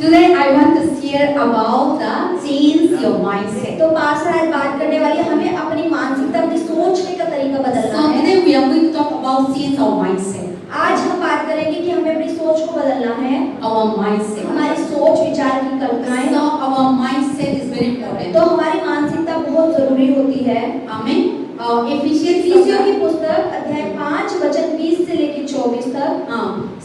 Today I want to share about the change your mindset. तो pastor आज बात करने वाली है हमें अपनी मानसिकता अपनी सोचने का तरीका बदलना So है। today we are going to talk about change our mindset. आज हम बात करेंगे कि हमें अपनी सोच को बदलना है, Our mindset. हमारी सोच विचार की कल्पनाएं। So our mindset is very important. तो हमारी मानसिकता बहुत जरूरी होती है। Amen. Ephesians इफिसियों की पुस्तक अध्याय 5 वचन 20 से लेकर 24 तक।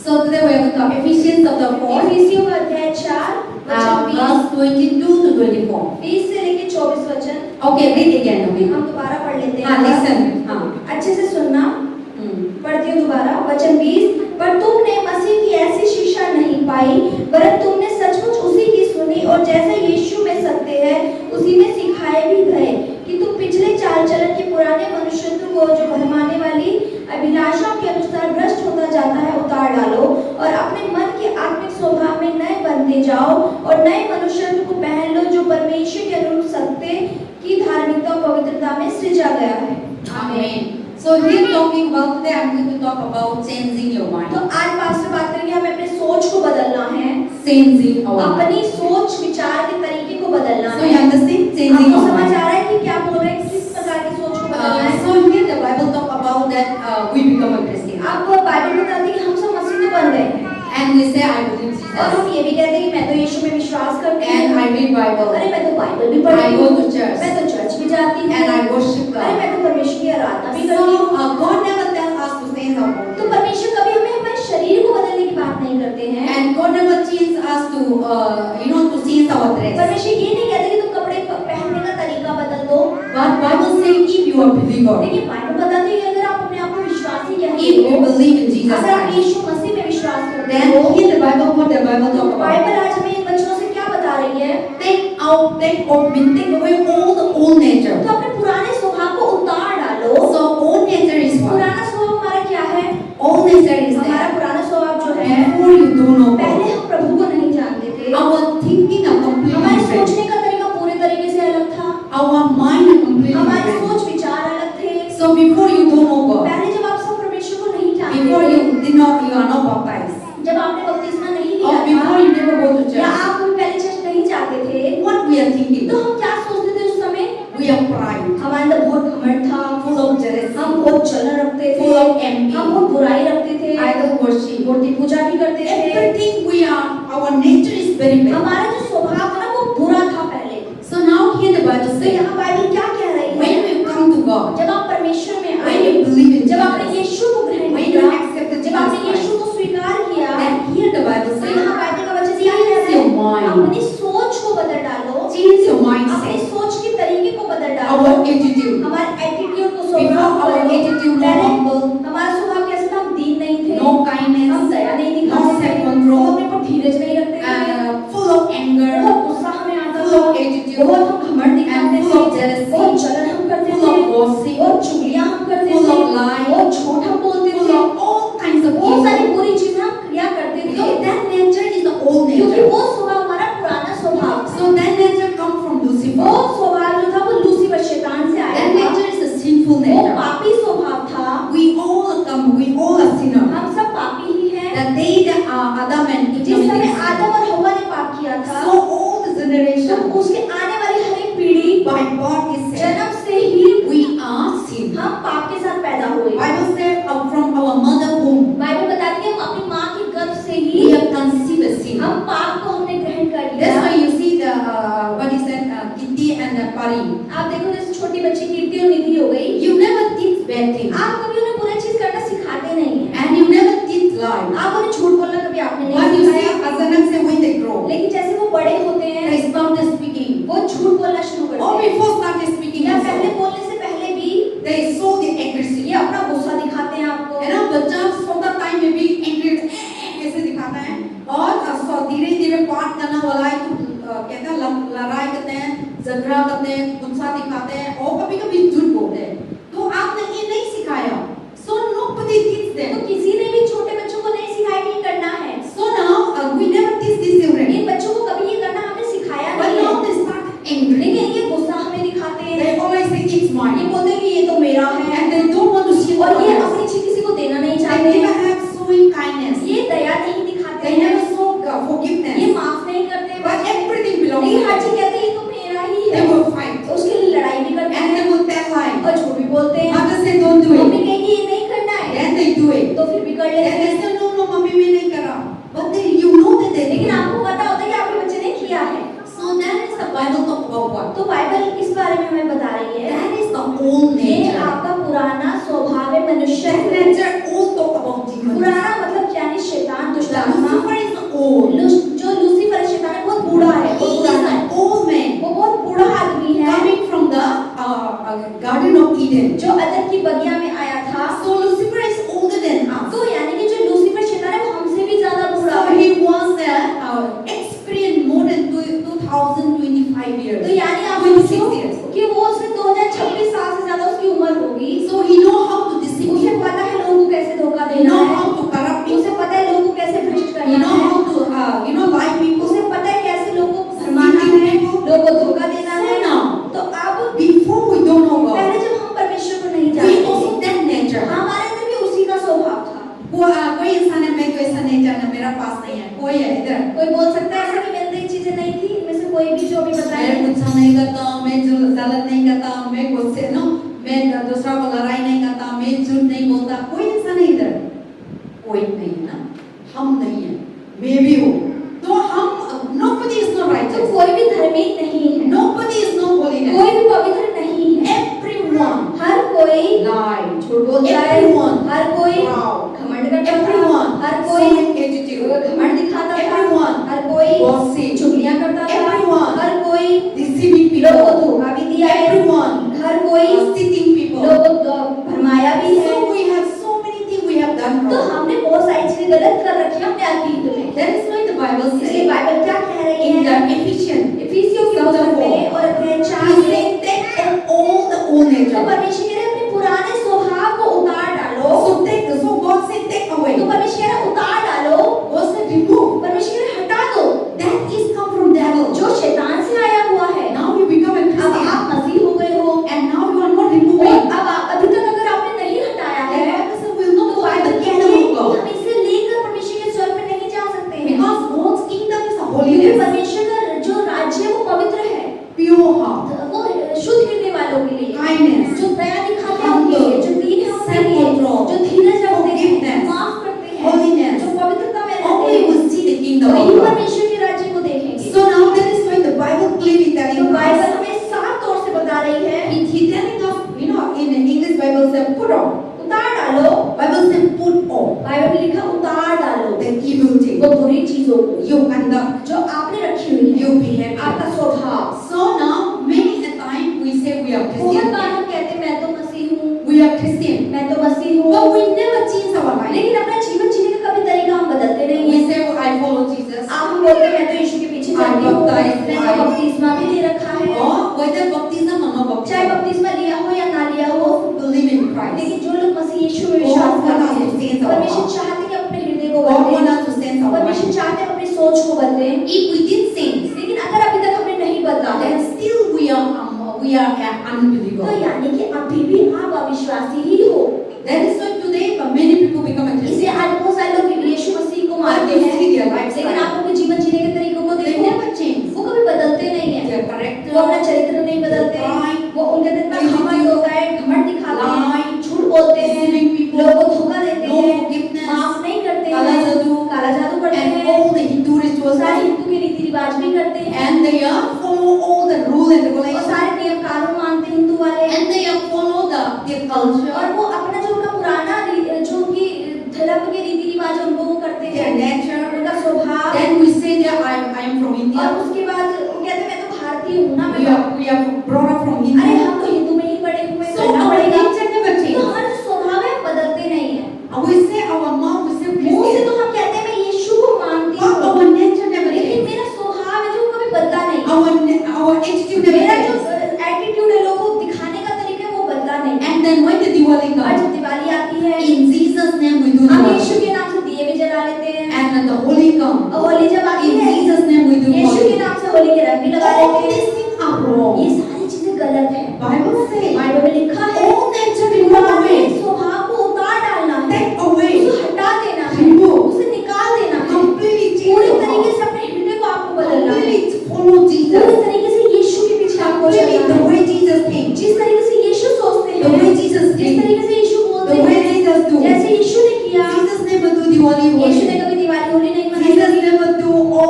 So today we are going to talk Ephesians chapter 4, इफिसियों का अध्याय 4 वचन verse 22 to 24. 20 से लेकर 24 वचन। Okay, read again. Okay. हम दोबारा पढ़ लेते हाँ, हैं। listen. अच्छे से सुनना। पढ़ती हूँ दोबारा वचन 20। पर तुमने मसीह की ऐसी शिक्षा नहीं पाई, वरन तुमने सचमुच उसी की सुनी और जैसा यीशु में सत्य है उसी में सिखाए भी गए कि तुम पिछले चाल चलन के पुराने मनुष्यत्व को जो भरमाने वाली अभिलाषा के अनुसार भ्रष्ट होता जाता है उतार डालो और अपने मन के आत्मिक स्वभाव में नए बनते जाओ और नए मनुष्यत्व को पहन लो जो परमेश्वर के अनुरूप सत्य की धार्मिकता और पवित्रता में सृजा गया है। Amen. So here talking about today I'm going to talk about changing your mind. तो आज पास्टर बात करेंगे हमें अपने सोच को बदलना है, Changing our mind. अपनी सोच विचार के तरीके को बदलना So है। you understand changing आपको our समझ mind. आ रहा है कि क्या बोल रहे हैं, किस प्रकार की सोच को बदलना है? So here the Bible talk about that we become a Christian. आप बाइबल में बताती है कि हम सब मसीह में बन गए हैं And we say I believe और हम Jesus. ये भी कहते हैं कि मैं तो यीशु में विश्वास करती And हूँ, I read Bible. अरे मैं तो बाइबल भी I पढ़ती go हूँ, to church. मैं तो चर्च भी जाती हूँ, And I worship अरे God. मैं तो परमेश्वर की आराधना भी So करती हूँ। God never tells us to change our body. तो परमेश्वर कभी हमें हमारे शरीर को बदलने की बात नहीं करते हैं। And God never changes us to to change our dress. परमेश्वर ये नहीं कहते कि तुम कपड़े पहनने का तरीका बदल दो। But Bible say if you are believer, लेकिन बाइबल बताती है कि अगर आप अपने आप को विश्वासी if you कहते हो, believe in Jesus अगर आप Christ, यीशु मसीह में विश्वास करते then हो, here the Bible what the Bible talk about. Bible आज हमें इन बच्चों से क्या बता रही है? Take away all the old nature. तो अपने पुराने स्वभाव को उतार डालो। So old nature is what? पुराना स्वभाव हमारा क्या है? Old nature is हमारा that पुराना स्वभाव जो है, before you don't know पहले God, हम प्रभु को नहीं जानते थे, our thinking are completely हमारे different. सोचने का तरीका पूरे तरीके से अलग था, Our mind are completely हमारे different. सोच विचार अलग थे। So before you don't know God, पहले जब आप सब परमेश्वर को नहीं before जानते you are not baptized, थे, जब आपने बपतिस्मा नहीं or लिया before था, you never go to या church, आप कभी पहले चर्च नहीं जाते थे, what we are thinking? तो हम क्या सोचते थे उस समय? We are pride, हमारे अंदर बहुत घमंड था, full of jealousy, हम बहुत जलन रखते थे, full of envy, हम बहुत बुराई रखते थे, idol worship. मूर्ति पूजा भी करते थे। Everything we are, our nature is very bad. हमारा जो स्वभाव था ना वो बुरा था पहले। So now here the Bible तो says, यहाँ बाइबल क्या कह रही है? when you come to God, जब आप परमेश्वर में when you आए, believe in जब आपने Jesus, यीशु को ग्रहण when you किया, accepted जब आपने Jesus यीशु Christ, को स्वीकार किया, then here the Bible तो यहाँ says, बाइबल का वचन क्या कह change रहा your है? mind, अपनी सोच को बदल डालो, change your अपनी mindset, सोच के तरीके को बदल डालो, our attitude. हमारे एटीट्यूड को Before स्वभाव को our बदलो। attitude no पहले humble, हमारा स्वभाव कैसा था? हम दीन नहीं थे, no kindness, हम दया नहीं no दिखाते थे, self-control, हम अपने पर धीरज नहीं रखते थे, full of anger, बहुत गुस्सा हमें आता full था, of attitude, बहुत हम घमंड दिखाते and full of थे, jealousy, बहुत जलन हम करते full of थे, gossip, बहुत चुगलियां हम करते full थे, of lying, बहुत झूठ हम बोलते full थे, of all kinds of बहुत सारी evil. बुरी चीजें हम किया करते थे, So that nature is the old क्योंकि nature. वो स्वभाव हमारा पुराना स्वभाव था। So that nature comes from वो Lucifer. स्वभाव जो था वो लूसीफर शैतान से आया That था, nature is a sinful वो nature. पापी स्वभाव था। We all are sinners. हम सब पापी ही हैं। The day that Adam and Eve जिस समय committed आदम sin, और हव्वा ने पाप किया था, so all the तो generation उसके आने वाली हर एक पीढ़ी by birth is sin. जन्म से ही We are sin. हम पाप के साथ पैदा हुए। Bible says from our mother womb Bible बताती है हम अपनी माँ के गर्भ से we he have conceived a sin. हम पाप को हमने ग्रहण कर That's लिया। why you see the what is that Kitty and the Pari. आप देखो जैसे छोटी बच्ची कीर्ति और निधि हो गई, You never teach bad things आप कभी उन्हें बुरी चीज करना सिखाते नहीं हैं, and you never teach lie. आप उन्हें झूठ बोलना कभी आपने What नहीं you see सिखाया। Azanak say when they grow, लेकिन जैसे वो बड़े होते हैं they start speaking. वो झूठ बोलना शुरू Or करते हैं, before start speaking, या पहले also, बोलने से पहले भी they show the aggressive. ये अपना गुस्सा दिखाते हैं आपको। है ना, बच्चा from the time में भी angry कैसे दिखाता है और धीरे धीरे पाठ करना वाला है तो कहते हैं लड़ाई करते हैं, झगड़ा करते हैं, गुस्सा दिखाते हैं और कभी कभी झूठ बोलते हैं। तो आपने ये नहीं सिखाया, so nobody teach them. तो किसी ने भी छोटे बच्चों को नहीं सिखाया कि ये करना है। So now we never teach these children. इन बच्चों को कभी ये करना हमने सिखाया But नहीं now है, they start angry. लेकिन ये गुस्सा हमें दिखाते हैं। They always say it's ये mine, बोलते हैं कि ये तो मेरा है, and they don't want to share और ये others. अपनी चीज किसी को देना नहीं They चाहते। never have showing kindness. ये दया नहीं दिखाते They हैं, never show forgiveness. ये माफ नहीं करते लेकिन हर चीज कहते हैं ये तो मेरा ही They है, will fight उसके लिए लड़ाई भी करते and they हैं will tell lie. और झूठ भी बोलते हैं। Mother say don't do mummy it. कहेंगी ये नहीं करना है, Then they do it. तो फिर भी कर लेते Then they हैं। say no no मम्मी मैं नहीं कर रहा. But they you know that they लेकिन did. आपको पता होता है कि आपके बच्चे ने किया है। So that is the Bible talk about what? तो बाइबल इस बारे में हमें बता रही है, That is the old ये nature. आपका पुराना स्वभाव है, मनुष्य That है। nature all talk about demons. पुराना मतलब यानी शैतान, दुष्टात्मा। Lucifer is the old. जो लूसीफर शैतान है बहुत बूढ़ा है, He बहुत is पुराना है, an old man वो बहुत बूढ़ा आदमी है coming from the Garden of Eden. जो अदन की बगिया में आया था। So Lucifer is older than us. तो यानी कि जो लूसीफर शैतान है वो हमसे भी ज्यादा बूढ़ा So है। he was experienced more than 2025 years. तो यानी आप 26 सोचो years. कि वो उसमें 2026 साल से ज्यादा उसकी उम्र होगी। So he know how to deceive उसे people. पता है लोगों को कैसे धोखा He देना know है, how to corrupt people. उसे पता है लोगों को कैसे भ्रष्ट He करना know है, how to lie people. उसे पता है कैसे लोगों को भरमाना है, लोगों को धोखा देना है। So now, तो अब before we don't know God, पहले जब हम परमेश्वर को नहीं we जानते also थे, that nature. हमारे अंदर भी उसी का स्वभाव था। कोई इंसान है मैं तो ऐसा नहीं जानना मेरा पास नहीं है कोई है इधर कोई बोल सकता है ऐसा कि मेरे अंदर ये चीजें नहीं थी, इनमें से कोई भी जो भी मैं बताए। गुस्सा नहीं करता मैं जो गलत नहीं करता मैं गुस्से नो मैं दूसरा को लड़ाई नहीं करता मैं झूठ नहीं बोलता कोई इंसान है इधर कोई नहीं है ना हम नहीं है मैं भी हूँ तो हम nobody is not तो righteous कोई भी धार्मिक नहीं है, nobody is not holiness कोई भी पवित्र नहीं है। everyone हर कोई lie झूठ बोलता है, everyone हर कोई proud घमंड करता था, everyone हर so कोई attitude घमंड दिखाता था, everyone हर कोई gossip चुगलियां करता था, everyone हर कोई deceiving लोगों को people धोखा भी दिया है, everyone हर कोई cheating people लोगों को भरमाया भी है। so we have so many things we have done तो wrong हमने बहुत सारी चीजें गलत कर रखी है अपने अतीत में। that is why the Bible इसलिए says बाइबल क्या कह रही in the है? Ephesians इफिसियों की पुस्तक में और अध्याय 4 he में said take all the old तो nature परमेश्वर कह रहे हैं अपने पुराने स्वभाव को उतार डालो। so God said take away तो परमेश्वर कह रहे हैं उतार डालो, God said remove परमेश्वर कह रहे हैं हटा दो। that is come from devil जो शैतान से आया हुआ है, now you become a अब Christian आप मसीह हो गए हो, and now you are not और removing अब अभी तक अगर आपने नहीं हटाया the है Bible says we will not तो go in बाइबल the कहती kingdom है of कि God हम इसे लेकर परमेश्वर के स्वर्ग में नहीं जा सकते हैं, because God's kingdom is a क्योंकि holiness परमेश्वर का जो राज्य है वो पवित्र है, pure heart वो शुद्ध हृदय वालों के लिए, kindness जो दया दिखाते हैं उनके लिए, जो दीन है उनके लिए, self-control, जो धीरज रखते हैं, forgiveness, माफ करते हैं, holiness, जो पवित्रता में रहते only हैं, will see the kingdom वही of God परमेश्वर के राज्य को देखेंगे। so now that is why the Bible clearly तो telling बाइबल us हमें साफ तौर से बता रही है, he telling us you know in English Bible says put on उतार डालो। Bible says put on Bible में लिखा उतार डालो the evil thing वो बुरी चीजों को you conduct जो आपने रखी हुई है, your behavior आपका स्वभाव। so now many a time we say we are बहुत Christian बार हम कहते हैं मैं तो मसीह हूँ, we are Christian मैं तो मसीह हूँ, but we never change our life लेकिन अपना जीवन जीने का कभी तरीका हम बदलते नहीं we हैं। say oh, I follow Jesus आप हम बोलते हैं मैं तो यीशु के पीछे चलती हूँ, मैंने बपतिस्मा भी ले रखा है, or whether baptism or no चाहे baptism बपतिस्मा लिया हो या ना लिया हो, believe in Christ लेकिन जो लोग मसीह यीशु में विश्वास करते हैं, परमेश्वर चाहते हैं कि अपने हृदय को God बदलें, wants us to sense our परमेश्वर mind चाहते हैं अपनी सोच को बदलें। if we did sin लेकिन अगर अभी तक हमने नहीं बदला है then still we are an तो unbeliever यानी कि अभी भी आप अविश्वासी ही हो। that is why today many people become a Christian इसलिए आज बहुत सारे लोग यीशु मसीह को but मानते you हैं, see their लेकिन lifestyle आप उनके जीवन जीने के तरीकों को they देखो, never change वो कभी बदलते नहीं है, their character वो अपना चरित्र नहीं बदलते, वो उनके अंदर इतना घमंड होता है, घमंड दिखाते हैं, झूठ बोलते हैं, लोगों को धोखा देते no हैं, forgiveness माफ नहीं करते काला हैं, जादू काला जादू करते and हैं, all the Hindu rituals सारे हिंदू के रीति रिवाज भी करते हैं, and they follow all the rule and और regulations सारे नियम कानून मानते हैं हिंदू वाले, and they follow their culture और वो अपना जो उनका पुराना जो उनकी धर्म के रीति रिवाज है उनको वो करते their हैं, nature उनका स्वभाव, then we say that I am from और India उसके बाद वो कहते हैं मैं तो भारतीय हूँ ना, we are brought up from अरे India हम तो हिंदू में ही पड़े हुए हैं, so करना our पड़ेगा। nature never तो change हमारा जो स्वभाव है बदलते नहीं है, and we say our mouth we say मुंह से Christian तो हम कहते हैं मैं यीशु को मानती but हूँ, our nature never लेकिन change मेरा स्वभाव है जो कभी बदला नहीं, our attitude never मेरा जो change एटीट्यूड है लोगों को दिखाने का तरीका है वो बदला नहीं। and then when the Diwali और comes जब दिवाली आती है in Jesus name we do हम Diwali यीशु के नाम से दिए भी जला लेते हैं, and when the Holi comes और होली जब आती in है Jesus name we do यीशु के Holi नाम से होली के रंग भी लगा all लेते हैं। these things are wrong ये सारी चीजें गलत है,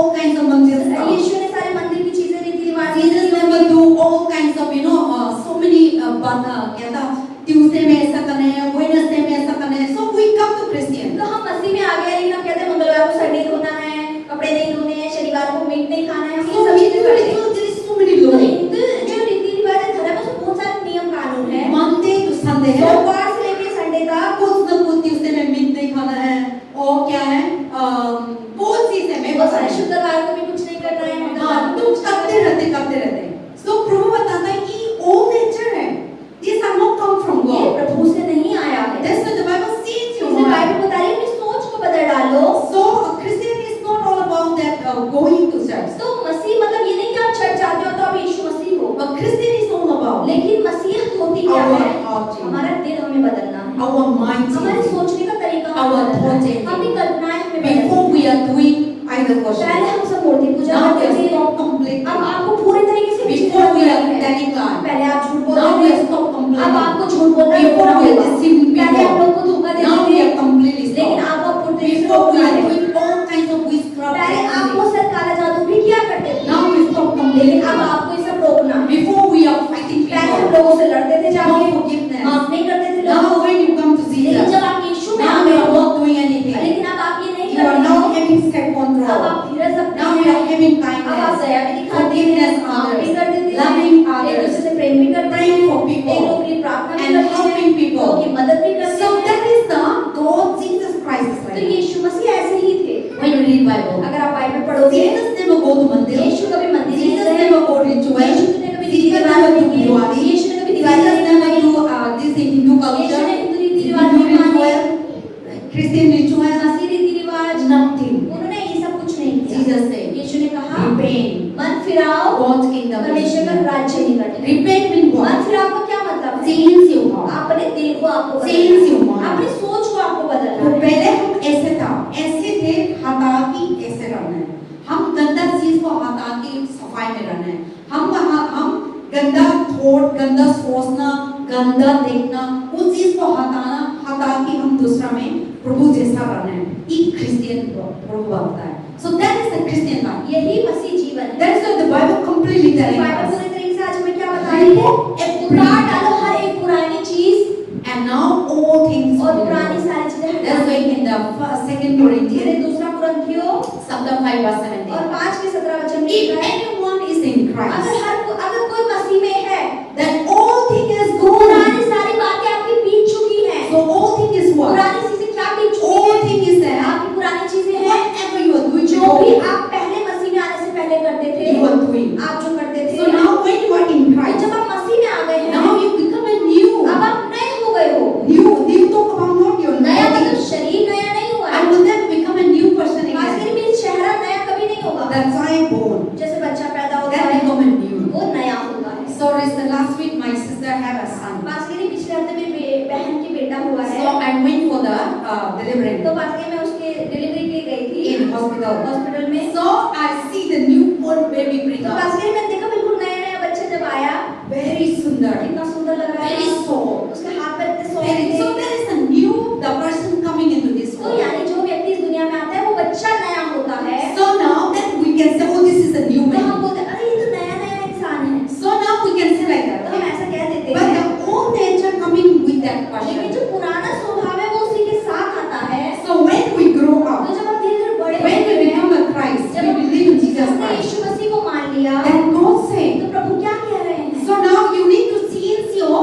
all kinds of mundane stuff. यीशु ने सारे मंदिर की चीजें रीति रिवाज Jesus never do all kinds of so many कहता Tuesday में ऐसा करना है, Wednesday में ऐसा करना है. So we come to Christian. तो हम मसीह में आ गए, लेकिन हम कहते हैं मंगलवार को सर नहीं धोना है, कपड़े नहीं धोने हैं, शनिवार को मीट नहीं खाना है, हम ये सब चीजें करते हैं. There is so many laws. जो रीति रिवाज है धर्म में उसमें बहुत सारे नियम कानून है. Monday to Sunday है. सोमवार से लेकर संडे तक कुछ न कुछ Tuesday में मीट नहीं खाना है. और क्या है? बहुत चीजें में बहुत सारे शुक्रवार को भी कुछ नहीं करना है. हाँ, तो करते रहते. So प्रभु बताता है कि all nature है. These are not come from ये God. प्रभु से नहीं आया है. That's what the Bible says. इसलिए बाइबल बता रही है अपनी सोच को बदल डालो. So a Christian is not all about that going to church. तो मसीह मतलब ये नहीं कि आप चर्च जाते हो तो आप यीशु मसीह हो. But Christian is all about लेकिन मसीहत होती क्या our है? heart change, हमारा दिल हमें बदलना है. our mind हमारे change. सोचने का तरीका Our हमें बदलना thought है. changing. अपनी कल्पनाएं हमें बदलना Before we are doing idol है. worship, पहले हम सब मूर्ति पूजा now we करते are थे. stop completely. अब आपको पूरी तरीके से Before we are telling lies, पहले आप झूठ बोल now रहे we थे. are stop completely. अब आपको झूठ बोलना Before we are deceiving पहले आप people, लोगों को धोखा देते now we थे. are completely लेकिन stop. आप अब पूरी तरीके से Before we रोकना are है. doing all kinds of witchcraft, पहले आप वो सब काला जादू भी किया करते थे. now we stop लेकिन completely. अब आपको ये सब रोकना है. Before we are fighting पहले हम people, लोगों से लड़ते थे जाके, no forgiveness. माफ नहीं करते थे Now लोगों को. when you come to लेकिन Jesus, जब आप यीशु में आ now you गए are हो, not doing anything. लेकिन अब आप ये नहीं You are करते now हो. having self अब control. आप धीरज रखते Now you हैं. are having अब आप kindness, दया भी दिखाते हैं, forgiveness माफ भी कर others, देते हैं, loving एक others, दूसरे से प्रेम भी करते हैं, praying for people, एक लोगों के लिए प्रार्थना भी and करते हैं, helping people. लोगों की मदद भी करते So हैं. that is the God Jesus Christ is तो like. यीशु मसीह ऐसे ही थे. When you read Bible, अगर आप बाइबल पढ़ोगे, Jesus never go to मंदिर. यीशु कभी मंदिर नहीं Jesus गए. never go ritual. यीशु ने कभी रीति Jesus रिवाज never do नहीं किए. Diwali. यीशु ने कभी दिवाली Jesus नहीं never मनाई. do this in Hindu Yeshu culture, ने हिंदू रीति रिवाज Hindu नहीं माने. ritual, Christian ritual, मसीह रीति रिवाज, nothing. उन्होंने ये सब कुछ नहीं किया. Jesus said, यीशु ने कहा, repent. मन फिराओ, God's kingdom. परमेश्वर का राज्य निकट है. Repent means मन what? फिराओ का क्या मतलब है? Change your heart. अपने दिल को आपको Change बदलना your है. mind. अपनी सोच को आपको बदलना तो है. पहले हम ऐसे था, ऐसे थे, हटा के ऐसे रहना है. हम गंदा चीज को हटा के सफाई में रहना है. हम गंदा थॉट, गंदा सोचना, गंदा देखना, उस चीज को हटा के हम दूसरा में प्रभु जैसा रहना है. एक क्रिश्चियन प्रभु बनता है. So that is the Christian life. यही मसीह जीवन है. That is what the Bible completely telling Bible us. पूरी तरीके से आज हमें क्या बता रही है? उतार डालो हर एक पुरानी चीज And now all things और will be पुरानी new. सारी चीजें हटा That's why दो. in the second फिर Corinthians दूसरा कुरिन्थियों chapter 5 verse और 17. 5:17 वचन में If लिखा है, anyone is in Christ, अगर कोई मसीह में है, then all things is gone. पुरानी सारी बातें आपकी बीत चुकी हैं. So all things is what? पुरानी चीजें क्या बीत चुकी All हैं? things is there. आपकी पुरानी चीजें हैं. Whatever you are doing, जो भी आप पहले मसीह में आने से पहले करते थे, you are doing. आप जो करते थे, So now when you are in तो Christ, जब आप मसीह में आ गए हैं, now you become a new. अब आप नए हो गए हो. New talk about not your नया body. मतलब शरीर नया नहीं हुआ I है. will never become a new person खास again. करके मेरा चेहरा नया कभी नहीं होगा. The child born, जैसे बच्चा पैदा होता that है, become a new. वो नया होता है. So the last week my sister had a son. पासगरी पिछले हफ्ते में बहन की बेटा हुआ है. So I went for the delivery तो पासगरी में उसके डिलीवरी के लिए गई थी in hospital. हॉस्पिटल में. So I see the newborn baby bring तो up. पासगरी में देखा बिल्कुल नया नया बच्चा जब आया, Very sundar. कितना सुंदर लग रहा Very है. soft. उसके हाथ पैर इतने सॉफ्ट Very, थे. so there is a new, the person coming into this तो world. यानी जो व्यक्ति इस दुनिया में आता है वो बच्चा नया होता है. So now that we can say, oh, this is a new तो हम man. बोलते हैं, अरे ये तो नया नया इंसान है. So now we can say like तो हम that. ऐसा कह देते But हैं. the old nature coming with that लेकिन person. जो पुराना स्वभाव है वो उसी के साथ आता है. So when we grow तो up, जब हम धीरे धीरे बड़े when होते we हैं, become a Christ, जब we हम believe in Jesus हमने Christ. यीशु मसीह को मान लिया, Then God said, तो प्रभु क्या कह रहे हैं? so now you need to change your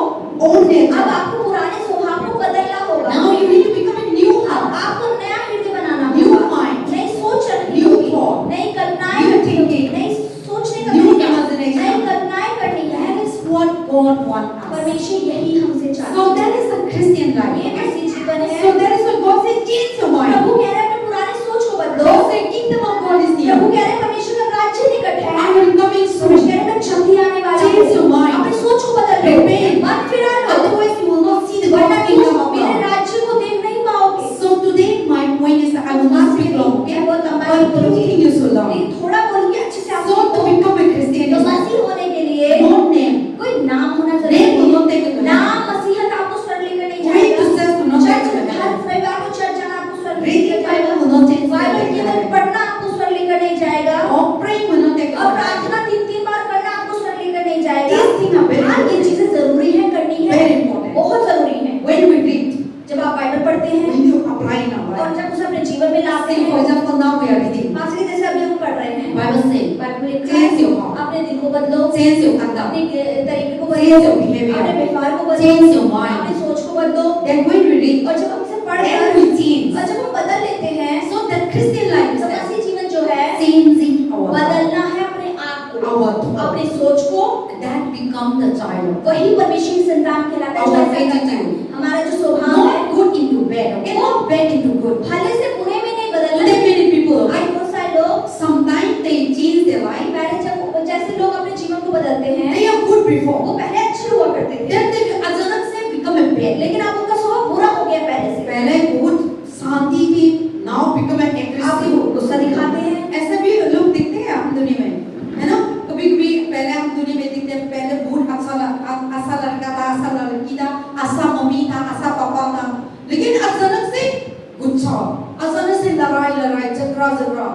old अब nature. आपको पुराने स्वभाव को बदलना होगा. Now you need to become a new अब heart, आपको नया हृदय बनाना new होगा. mind, नई सोच रखनी new होगी. thought, नई कल्पनाएं new करनी होगी. thinking, नई सोचने का new तरीका, imagination. नई कल्पनाएं करनी है. That is what God wants us. परमेश्वर यही हमसे चाहता So है. that is a Christian ये life. मसीह जीवन है. So that is what God said, change your mind. प्रभु कह रहे हैं अपने पुराने सोच को बदलो. God said, kingdom of God is Prabhu near. कह रहे हैं परमेश्वर का राज्य निकट है. I will come in परमेश्वर soon. कह रहे हैं मैं जल्दी आने वाला हूँ. Change your mind. अपनी सोच को बदल लो. Repent. मत फिरा लो. Otherwise you will not see the वरना God kingdom तुम of मेरे God. राज्य को देख नहीं पाओगे. So today my point is that I will not speak long, okay? मैं बहुत लंबा But नहीं बोलूंगी. everything is so long. लेकिन थोड़ा बोलूंगी अच्छे से. आप So to become a Christian तो is मसीह होने के लिए not name. कोई नाम होना Name जरूरी will है. not take it to नाम heaven. मसीहत आपको स्वर्ग लेकर नहीं Going to जाएगा. church will not take church it to her heaven. रविवार को चर्च जाना आपको स्वर्ग or praying will not take और your life. प्रार्थना 3-3 बार करना आपको स्वर्ग लेकर नहीं जाएगा। These things are very हाँ, ये important. चीजें जरूरी है, करनी है, Very important. बहुत जरूरी है। When we read, जब आप बाइबल पढ़ते हैं we need to apply in our और life. जब उसे अपने जीवन में लाते See, for हैं, example, now we are reading. मासिक जैसे अभी हम पढ़ रहे हैं, Bible says, बाइबल लिखा change your है, heart, अपने दिल को बदलो, change your conduct, अपने तरीके को change बदलो, your behavior, अपने व्यवहार को बदलो, change your mind. अपनी सोच को बदलो। Then when we read, और जब हम इसे पढ़ then कर we change. और जब हम बदल लेते हैं, So that Christian life is तो that मसीह जीवन जो है changing our heart, बदलना है अपने आप को, our thought. अपनी सोच को। That become the child of God. वही परमेश्वर की संतान कहलाता है जो Our ऐसा करता है। attitude. हमारा जो स्वभाव है, Not good into bad, okay? Not bad into good. भले से बुरे में नहीं बदलना। Today many people, आज okay? बहुत सारे लोग Sometimes they change their life. पहले जब जैसे लोग अपने जीवन को बदलते हैं, They are good before. वो पहले अच्छे हुआ करते थे, Then they अचानक से become a bad. लेकिन अब उनका स्वभाव बुरा हो गया पहले से। पहले बहुत शांति थी, now become an aggressive. आप गुस्सा दिखाते हैं, ऐसे भी लोग दिखते हैं हम दुनिया में, है ना? कभी-कभी पहले हम दुनिया में दिखते हैं, पहले बहुत अच्छा लड़का था, अच्छा लड़की था, अच्छा मम्मी था, अच्छा पापा था, लेकिन अचानक से गुस्सा, अचानक से लड़ाई, झगड़ा,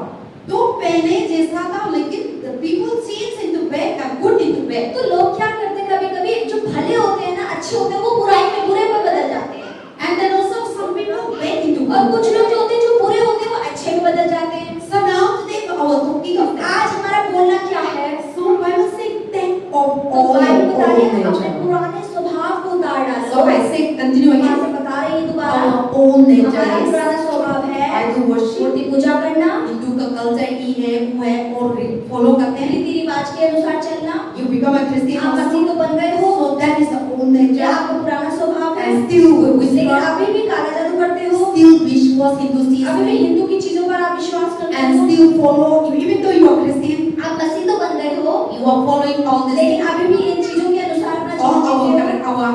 तो पहले जैसा था, लेकिन the people change into bad and good into bad. तो लोग क्या करते हैं, कभी-कभी जो भले होते हैं ना, अच्छे होते हैं, वो बुराई में बुरे में बदल जाते हैं। And then also some people bad into और good. कुछ लोग जो होते हैं जो बुरे होते हैं वो अच्छे में बदल जाते हैं। So now today our talking of that. आज हमारा बोलना क्या है? So Bible says think of तो all बाइबल बता रही है अपने nature. पुराने स्वभाव को उतार डालो। So I say continue यहाँ again. से बता रही है दोबारा, Our own nature हमारा is पुराना स्वभाव है idol worship. मूर्ति पूजा करना, हिंदू का कल्चर ही है, वो है और फॉलो करते हैं. रीति रिवाज के अनुसार चलना। You become a Christian आप also. मसीह तो बन गए हो, So that is the old ये nature. आपका पुराना स्वभाव है। And still लेकिन witchcraft, अभी भी काला जादू करते हो, still विश्वास हिंदू अभी भी चीज हिंदू की चीजों पर आप विश्वास करते and हो। still follow. Even though you are Christian, आप मसीह तो बन गए हो, you are following all this. लेकिन अभी भी इन चीजों के अनुसार अपना All जीवन जीते हो। our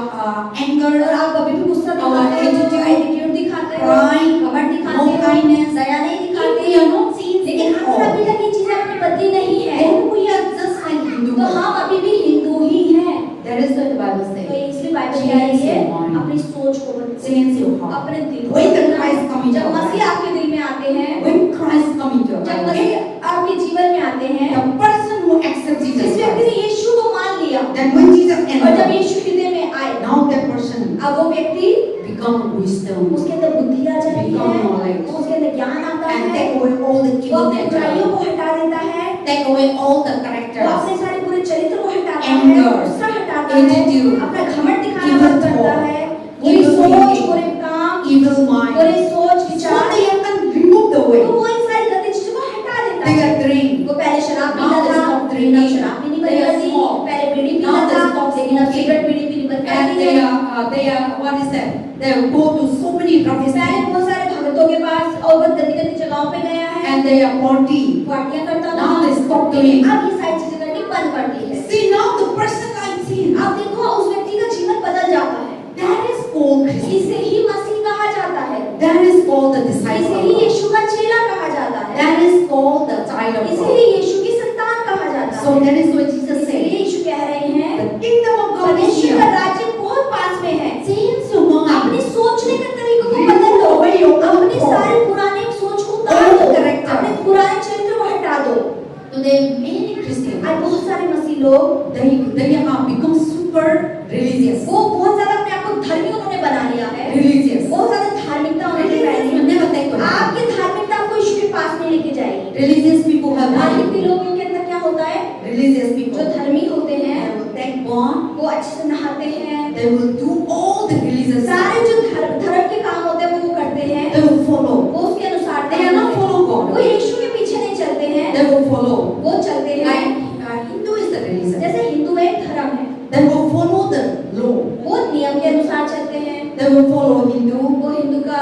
anger, और आप अभी भी गुस्सा our दिखाते हो, attitude, एटीट्यूड दिखाते हो, pride, कपट दिखाते no हो, kindness. दया नहीं If दिखाते we हो। are not changed लेकिन at अगर all, अभी तक ये चीजें अपनी बदली नहीं है, then we are just like Hindu. तो हम अभी भी हिंदू ही हैं। That is what the Bible तो says. इसलिए बाइबल कह रही है Change your mind. अपनी सोच को बदलो, Change your heart. अपने दिल को When the बदलो। Christ come into जब your मसीह life, आपके दिल में आते हैं, when Christ come into your जब life, मसीह आपके जीवन में आते हैं, the person who accepts जिस Jesus व्यक्ति Christ, ने यीशु को मान लिया then when Jesus और जब enters, यीशु हृदय में आए, now that person अब वो व्यक्ति become wisdom उसके अंदर बुद्धि आ जाती है, Become knowledge. उसके अंदर ज्ञान आता and है, take away all the वो evil अपनी बुराइयों nature, को हटा देता है, take away all the वो characters, अपने सारे बुरे चरित्र को हटाता है, Anger, गुस्सा हटाता है, attitude, अपना घमंड दिखाना evil बंद करता thought, है, बुरी evil सोच, thinking, बुरे काम, evil mind. बुरी सोच, So विचार, they can remove the तो way. वो इन सारी गंदी चीजों को हटा देता They है। are drink. वो पहले शराब Now पीता they था, stop लेकिन अब drinking. शराब पीनी बंद They कर are दी, smoke. पहले बीड़ी पीता Now they था, stop लेकिन अब smoking. सिगरेट बीड़ी पीनी बंद कर And दी है। they are what is that? They go to so many rubbish पहले things बहुत सारे भगतों के पास और बहुत गंदी जगहों पे गया है, and they are party. पार्टियां करता था, Now they stop doing. अब ये सारी चीजें करनी बंद कर दी है। See now the person I see. अब देखो उस व्यक्ति का जीवन बदल जाता है। That is called Christ. इसे ही मसीह कहा जाता है, That is called the इसे disciple. He of God. यीशु का चेला कहा जाता है, That is called the child of इसे God. ही यीशु की संतान कहा जाता So है। that is what Jesus इसलिए said. यीशु कह रहे हैं The kingdom of God is परमेश्वर का here. राज्य बहुत पास में है। Change your mind. अपने सोचने के तरीकों को बदल दो, Away your old अपनी thought. सारी पुरानी सोच को उतार Old दो, character. अपने पुराने चरित्र को हटा दो। Today many Christians आज बहुत सारे मसीह लोग they have become super religious. वो बहुत ज्यादा अपने आप को धर्मी उन्होंने बना लिया है, Religious. बहुत ज्यादा धार्मिकता उन्होंने Religious पहनी will है। never take away. आपकी धार्मिकता आपको यीशु के पास नहीं लेके जाएगी। Religious people have धार्मिक money. लोगों के अंदर क्या होता है, Religious जो people धर्मी होते हैं they will take born. वो अच्छे से नहाते हैं, They will do all the religious stuff. सारे जो धर्म के काम होते हैं वो करते हैं, They will follow. वो उसके अनुसार They are not follow वो God. यीशु के पीछे नहीं चलते हैं, They will follow. वो चलते हैं Like Hindu is the religion. जैसे हिंदू एक धर्म है, They will follow the law. वो नियम के अनुसार चलते हैं, They will follow Hindu. वो हिंदू का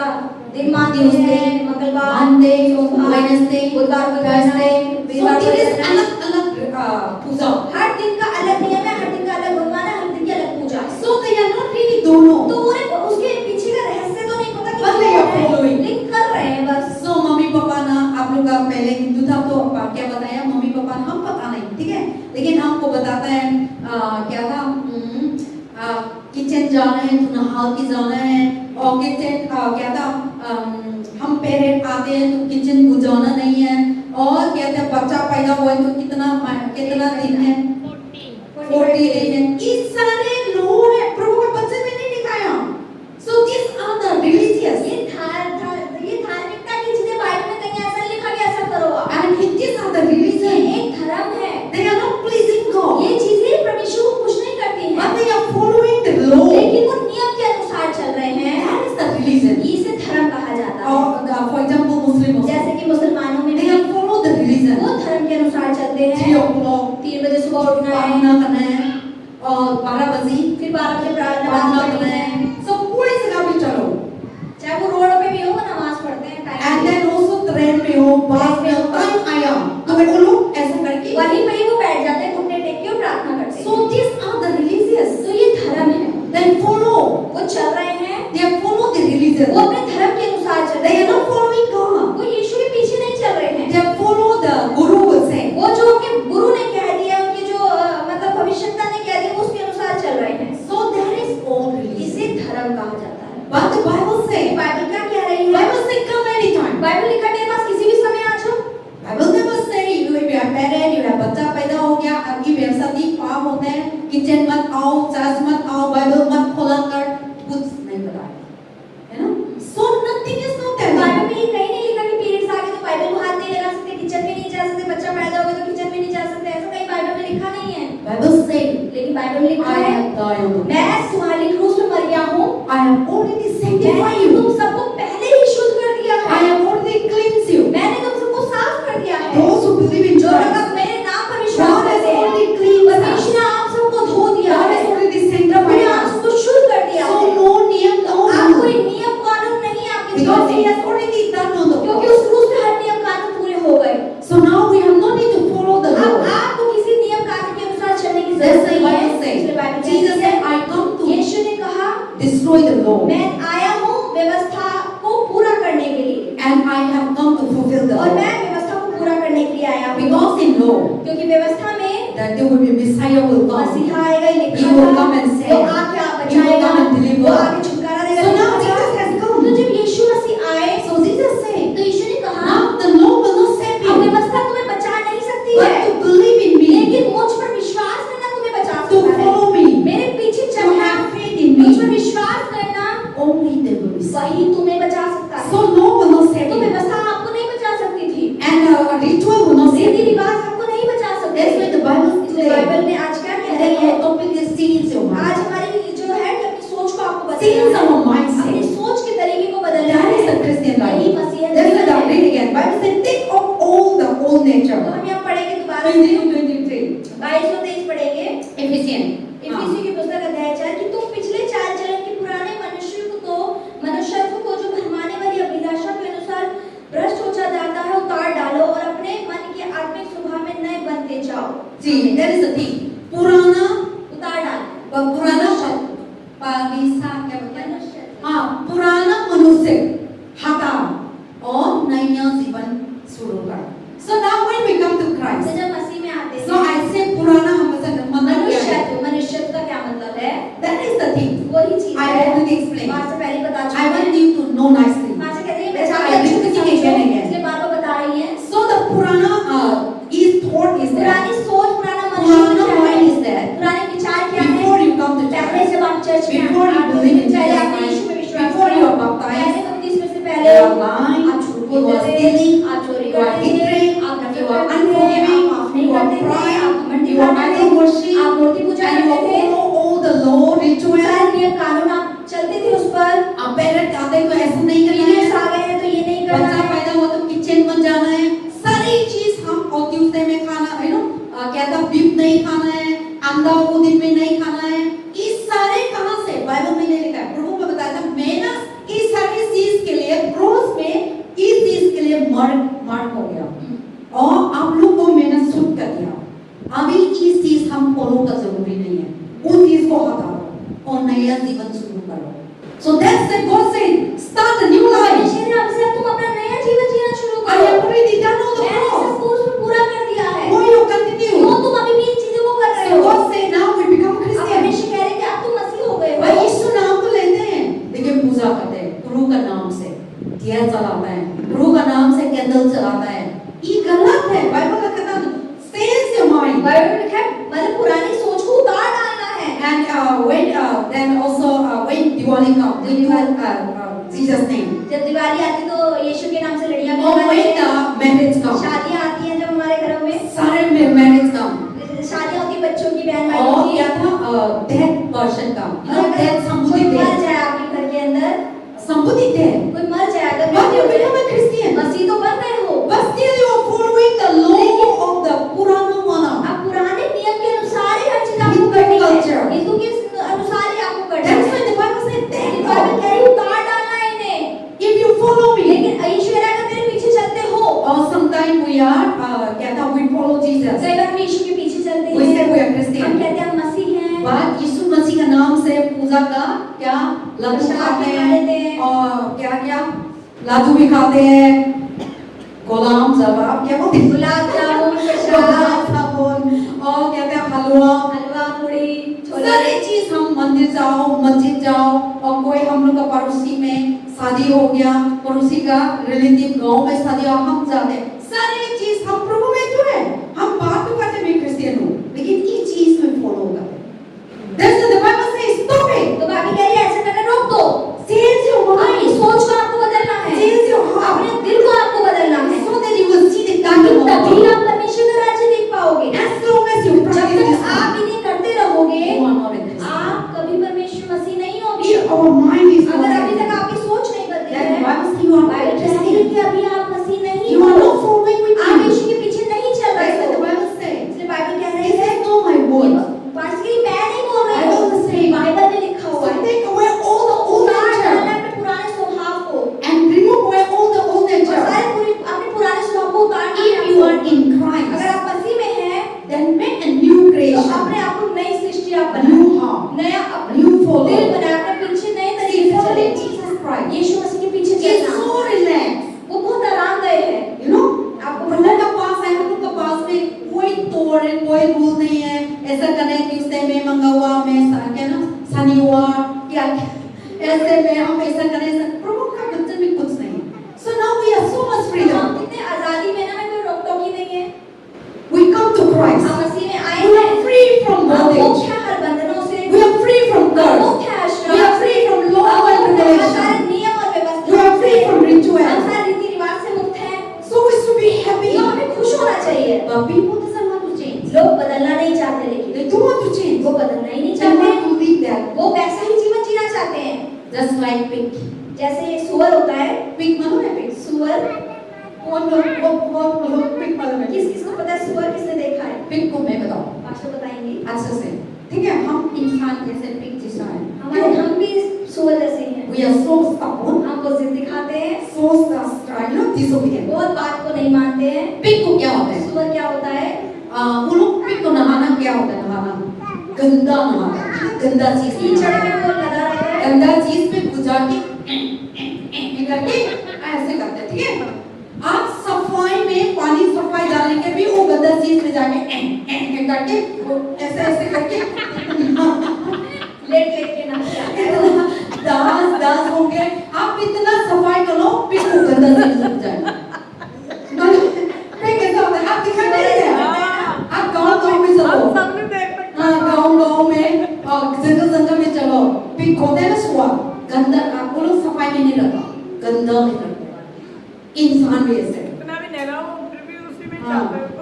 दिन मानते हैं, मंगलवार, Monday, सोमवार, Wednesday, बुधवार को Thursday. करना, So वीरवार को there is करना। अलग पूजा. हर दिन का अलग नियम है, हर दिन का अलग भगवान है, हर दिन की अलग पूजा है। So they are not really don't know. तो उन्हें उसके पीछे का रहस्य तो नहीं पता कि But they are following. लेकिन कर रहे हैं बस। So मम्मी पापा ना आप लोग का पहले हिंदू था तो क्या बताया मम्मी पापा हम पता नहीं ठीक है लेकिन हमको बताता है क्या था किचन जाना है तो नहा के जाना है और किचन क्या था हम पेरेंट आते हैं तो किचन को जाना नहीं है और कहते हैं बच्चा पैदा हुआ है तो कितना दिन है? 40 दिन है। ये सारे लोग है प्रभु का वचन में नहीं दिखाया। So these are the religious. ये धार्मिकता की चीजें बाइबल में कहीं ऐसा लिखा गया ऐसा करो आप। And these are the religion. ये एक धर्म है। They are not pleasing God. ये चीजें परमेश्वर को खुश नहीं करती हैं। But they are following the law. लेकिन वो नियम के अनुसार चल रहे हैं। That is the religion. इसे धर्म कहा जाता है। Or for example Muslims. जैसे कि मुसलमानों में They have followed the religion. वो धर्म के अनुसार चलते हैं। 3 o'clock 3 बजे सुबह उठना है, प्रार्थना करना है और 12 बजे फिर 12 बजे प्रार्थना करना है। So पूरी जगह भी चलो। चाहे वो रोड पे भी हो, वो नमाज पढ़ते हैं time And then also train में हो, बस में हो, टाइम आया तो वो लोग ऐसा करके वहीं पे ही वो बैठ जाते हैं, घुटने टेक के और प्रार्थना करते हैं। So these are the religious. तो ये धर्म है। They follow. वो चल रहे हैं, They follow the religion. वो अपने धर्म के अनुसार चल रहे They are हैं। not following God. वो यीशु के पीछे नहीं चल रहे हैं। They follow the Guru will say. वो जो उनके गुरु ने कह दिया, उनके जो मतलब भविष्यवक्ता ने कह दिया, वो उसके अनुसार चल रहे हैं। So there is all religion. इसे धर्म कहा जाता है। But the Bible say. Bible क्या कह रही है? Bible say come anytime. Bible लिखा है, पास किसी भी समय आ जाओ। Bible never say you have married, you have बच्चा पैदा हो गया, आपकी व्यवसाय पाप होते हैं, किचन मत आओ, चर्च मत आओ, बाइबल मत खोला कर, कुछ नहीं बताया, है ना? So nothing is not there. Bible में ये कहीं नहीं लिखा कि पीरियड्स आ गए तो बाइबल को हाथ नहीं लगा सकते, किचन में नहीं जा सकते, बच्चा पैदा हो गया तो किचन में नहीं जा सकते, ऐसा कहीं बाइबल में लिखा नहीं है। Bible say लेकिन बाइबल लिखा I है, have died on the cross. मैं तुम्हारी क्रूस पे मर गया हूँ, I have already sanctified मैंने you. तुम सबको पहले ही शुद्ध कर दिया I है, have already cleansed you. मैंने तुम सबको साफ कर दिया है। Those who believe in जो लोग Christ, अब मेरे नाम पर विश्वास God has करते हैं, already cleansed us. परमेश्वर ने आप सबको धो दिया God है, has already उसने sanctified आप us. सबको शुद्ध कर दिया So है। no niyam, no आप rule. कोई नियम कानून नहीं है आपके Because जीवन He में, has already done on the क्योंकि cross. उस क्रूस पे हर नियम कानून पूरे हो गए। So now we have no need to follow the अब law. आपको किसी नियम कानून के अनुसार चलने की That's जरूरत the नहीं है। Bible says. इसलिए बाइबल Jesus कहती है, said, I come to यीशु ने कहा, destroy the law. मैं आया हूँ व्यवस्था को पूरा करने के लिए, And I have come to fulfill the और law. मैं व्यवस्था को पूरा करने के लिए आया हूँ। Because in law, क्योंकि व्यवस्था में that there will be Messiah will come. मसीहा आएगा, ये He लिखा will था, come and save. वो आके आप He will बचाएगा, come and deliver. वो आके छुटकारा देगा। So now लिखा था। Jesus has come. तो जब यीशु मसीह आए, So Jesus said, तो यीशु ने कहा, now the law will not save अब you, व्यवस्था तुम्हें बचा नहीं सकती but है, to believe in me, लेकिन मुझ पर विश्वास करना तुम्हें बचा to सकता है। follow me, मेरे पीछे to चलना, have faith in मुझ पर me. विश्वास करना, Only they will be saved. वही तुम्हें बचा सकता है। So law will not save तो you, व्यवस्था आपको नहीं बचा सकती थी, and a ritual will not save रीति you. रिवाज आपको नहीं बचा सकते। That's why the Bible इसलिए says. बाइबल ने आज क्या कह And रही then है? our topic is change your आज mind. हमारी जो है कि अपनी सोच को आपको Change बदलना है, our mindset. अपनी सोच के तरीके को बदलना That है। is the Christian यही life. मसीह That's why जीवन the है। read again. Bible says take off all the old तो nature. हम यहाँ पढ़ेंगे दोबारा 22-23. 22-23 पढ़ेंगे। Ephesians. इफिसियों की पुस्तक अध्याय 4 कि तुम पिछले चाल चलन के पुराने मनुष्यत्व को जो भरमाने वाली अभिलाषा के अनुसार भ्रष्ट हो जाता है उतार डालो और अपने मन के आत्मिक स्वभाव में नए बनते जाओ। जी, that is the thing. पुराना उतार डालो, पुराना पागिसा क्या बोलते हैं? मनुष्य हाँ, पुराना मनुष्य हटा और नया जीवन शुरू कर. So now when we come to Christ, जब मसीह में आते हैं, so I say पुराना हमेशा मतलब क्या है? मनुष्यत्व का क्या मतलब है? That is the thing. वही चीज I है। already explained. माँ से पहले बता चुकी I हैं। want you to know nicely. माँ से कहते हैं That's मैं why I अच्छे से repeat समझो, again and again. इसलिए बार-बार बता रही हैं। So the पुराना is thought is that पुरानी सोच, पुराना पुराना मनुष्य mind is that पुराने विचार क्या है? before you come to पहले church, जब आप चर्च में before you आते believe in हैं, पहले Jesus आप यीशु में Christ, विश्वास before करते you are हैं, baptized, पहले बपतिस्मे से you पहले are lying, आप झूठ you are बोलते थे, stealing, आप चोरी you are करते थे, hatred, आप नफरत you are करते थे, unforgiving, आप माफ नहीं you are करते थे, pride, आप घमंड you are दिखाते थे, idol worship, आप मूर्ति पूजा and you करते थे, follow all the law, ritual. सारे नियम कानून आप चलते थे उस पर। अब पेरेंट्स आते हैं तो ऐसा नहीं करना पीरियड्स है, आ गए हैं तो ये नहीं करना बच्चा है। पैदा हुआ तो किचन में जाना है, सारी चीज हम और ट्यूसडे में खाना है नो कहता बीफ नहीं खाना है, अंडा वो दिन में नहीं खाना है, ये सारे कहाँ से? बाइबल में नहीं लिखा है। प्रभु को बताया था मेहनत इस सारी चीज के लिए क्रॉस में इस चीज के लिए मार्क हो गया और आप लोग को मेहनत शुरू कर दिया। अभी इस चीज हम फॉलो का जरूरी नहीं है, उस चीज को हटा दो और नया जीवन शुरू करो। So that's the God said, start a new life. परमेश्वर ने हमसे तुम अपना नया जीवन जीना शुरू I करो। have already done all the मैंने cross. सब कुछ उसमें पूरा कर दिया है। Why you continue? क्यों तुम अभी भी इन चीजों को कर रहे So हो? God said now we become अब Christian. परमेश्वर कह रहे हैं कि अब तुम मसीह हो गए भाई हो। यीशु नाम को लेते हैं, लेकिन पूजा करते हैं प्रभु का नाम से, दिया जलाता है प्रभु का नाम से, कैंडल जलाता है, ये गलत then also when Diwali comes, we do Jesus name. जब दिवाली आती तो यीशु के नाम से लड़ियां Or when marriage comes, शादियां आती हैं जब हमारे घरों में सारे में marriage come. शादियां होती बच्चों की बहन और भाइयों की क्या था death person का, death कोई संबुद्धि मर death, जाए आपके घर के अंदर संबुद्धि death. कोई मर जाए अगर But मृत्यु you हो जाए, become a Christian. मसीह तो बन गए हो But still you are following the law of the Purana Mana. आप पुराने नियम के अनुसार ही हर चीज आपको करनी culture. है हिंदू के अनुसार ही आपको करना That's है why the Bible says लेकिन death. बाइबल कह रही है उतार डालना है इन्हें If you follow me. लेकिन ईश्वर अगर मेरे पीछे चलते हो Or sometimes we are क्या था we follow Jesus. कई बार हम यीशु के पीछे चलते We say हैं we are हम Christian. कहते हैं हम मसीह हैं But यीशु मसीह का नाम से पूजा का क्या लड्डू प्रसाद खाते भी खा लेते हैं। हैं और क्या क्या लाडू भी खाते हैं गुलाम जवाब क्या बोलते हैं गुलाब जामुन प्रसाद गुलाब जामुन और क्या क्या हलवा हलवा पूरी छोले सारी चीज हम मंदिर जाओ मस्जिद जाओ और कोई हम लोग का पड़ोसी में शादी हो गया पड़ोसी का रिलेटिव गांव में शादी हो हम जाते हैं सारी चीज हम प्रभु में जो है हम बात तो करते मैं क्रिश्चियन हूँ लेकिन ये चीज में फॉलो करते That's the Bible says stop it. तो बाकी कह रही है ऐसा करना रोक दो Change your अपनी mind. सोच को आपको बदलना है Change your heart. अपने दिल को आपको बदलना है So that you will see the ताकि kingdom of तभी God. आप परमेश्वर का राज्य देख पाओगे As long as you जब practice तक this, आप इन्हें करते रहोगे you are not in this. आप कभी परमेश्वर मसीह नहीं होगे If our mind is not अगर अभी in तक this, आपकी सोच नहीं बदली then है the Bible says you are not Bible a कहती है Christian. कि अभी आप मसीह नहीं You are हो not following with आप me. यीशु के पीछे नहीं चल रहे That's what the हो Bible says. इसलिए बाइबल कह He रही है said, no, my word. Pastor मैं नहीं बोल रही Bible हूँ is saying, बाइबल में लिखा हुआ So है take away all the old उतार डालना nature है अपने पुराने स्वभाव को and remove away all the old और nature. सारे अपने पुराने स्वभाव को उतारना है If you are आपको। in अगर Christ, आप मसीह में हैं then make a new तो creation, अपने आप को नई सृष्टि आप a बनाएं new heart, नया new follow. दिल बनाएं अपने पीछे नए तरीके See, से चले following Jesus Christ. यीशु मसीह के पीछे It's चलना so relaxed. वो बहुत आरामदायक है You know, आपको हम लोग का पास है हम लोग का पास में कोई तोड़ है कोई रूल नहीं है ऐसा करना है ट्यूसडे में मंगलवार में क्या ना शनिवार क्या ऐसे में हम ऐसा करें प्रभु का वचन में कुछ नहीं so now we are so much हम freedom कितने आजादी में ना कोई रोक टोक ही नहीं है we come to Christ हम मसीह में आए we हैं are free from हम bondage मुक्त हैं हर बंधनों से we are free from हम curse मुक्त हैं आश्रम we are free from law हम and मुक्त हैं सारे regulation नियम और we व्यवस्था are free from हम ritual सारे रीति रिवाज से मुक्त हैं so we should be happy तो हमें खुश होना चाहिए but people doesn't want to change लोग बदलना नहीं चाहते लेकिन they don't want to change वो बदलना ही नहीं they चाहते want to live that वो वैसा ही जीवन जीना चाहते हैं just like pig जैसे एक सुअर होता है pig मालूम है pig सुअर कौन लोग पिक मालूम है किस किसको पता है सुअर किसने देखा है पिक को मैं बताऊं पास्टर बताएंगे अच्छे से ठीक है हम इंसान जैसे पिक जैसा है हमारे हम भी सुअर जैसे ही हैं we are so stubborn हमको जिद दिखाते हैं so disobedient बहुत बात को नहीं मानते हैं पिक को क्या होता है सुअर क्या होता है वो लोग पिक को नहाना क्या होता है नहाना गंदा नहाना गंदा चीज कीचड़ में वो लगा रहता है गंदा चीज पे गुजार के करके ऐसे करते हैं ठीक है आप सफाई में पानी सफाई डालने के भी वो गंदा चीज में जाके करके वो ऐसे ऐसे करके लेट लेट के ना दास हो गए आप इतना सफाई करो फिर वो गंदा चीज लग जाए कैसा होता है आप दिखाई नहीं देते आप गाँव में चलो गाँव में जंगल में चलो फिर खोते हैं ना सुआ गंदा आपको लोग सफाई में नहीं रखा गंदा नहीं करते इंसान भी ऐसे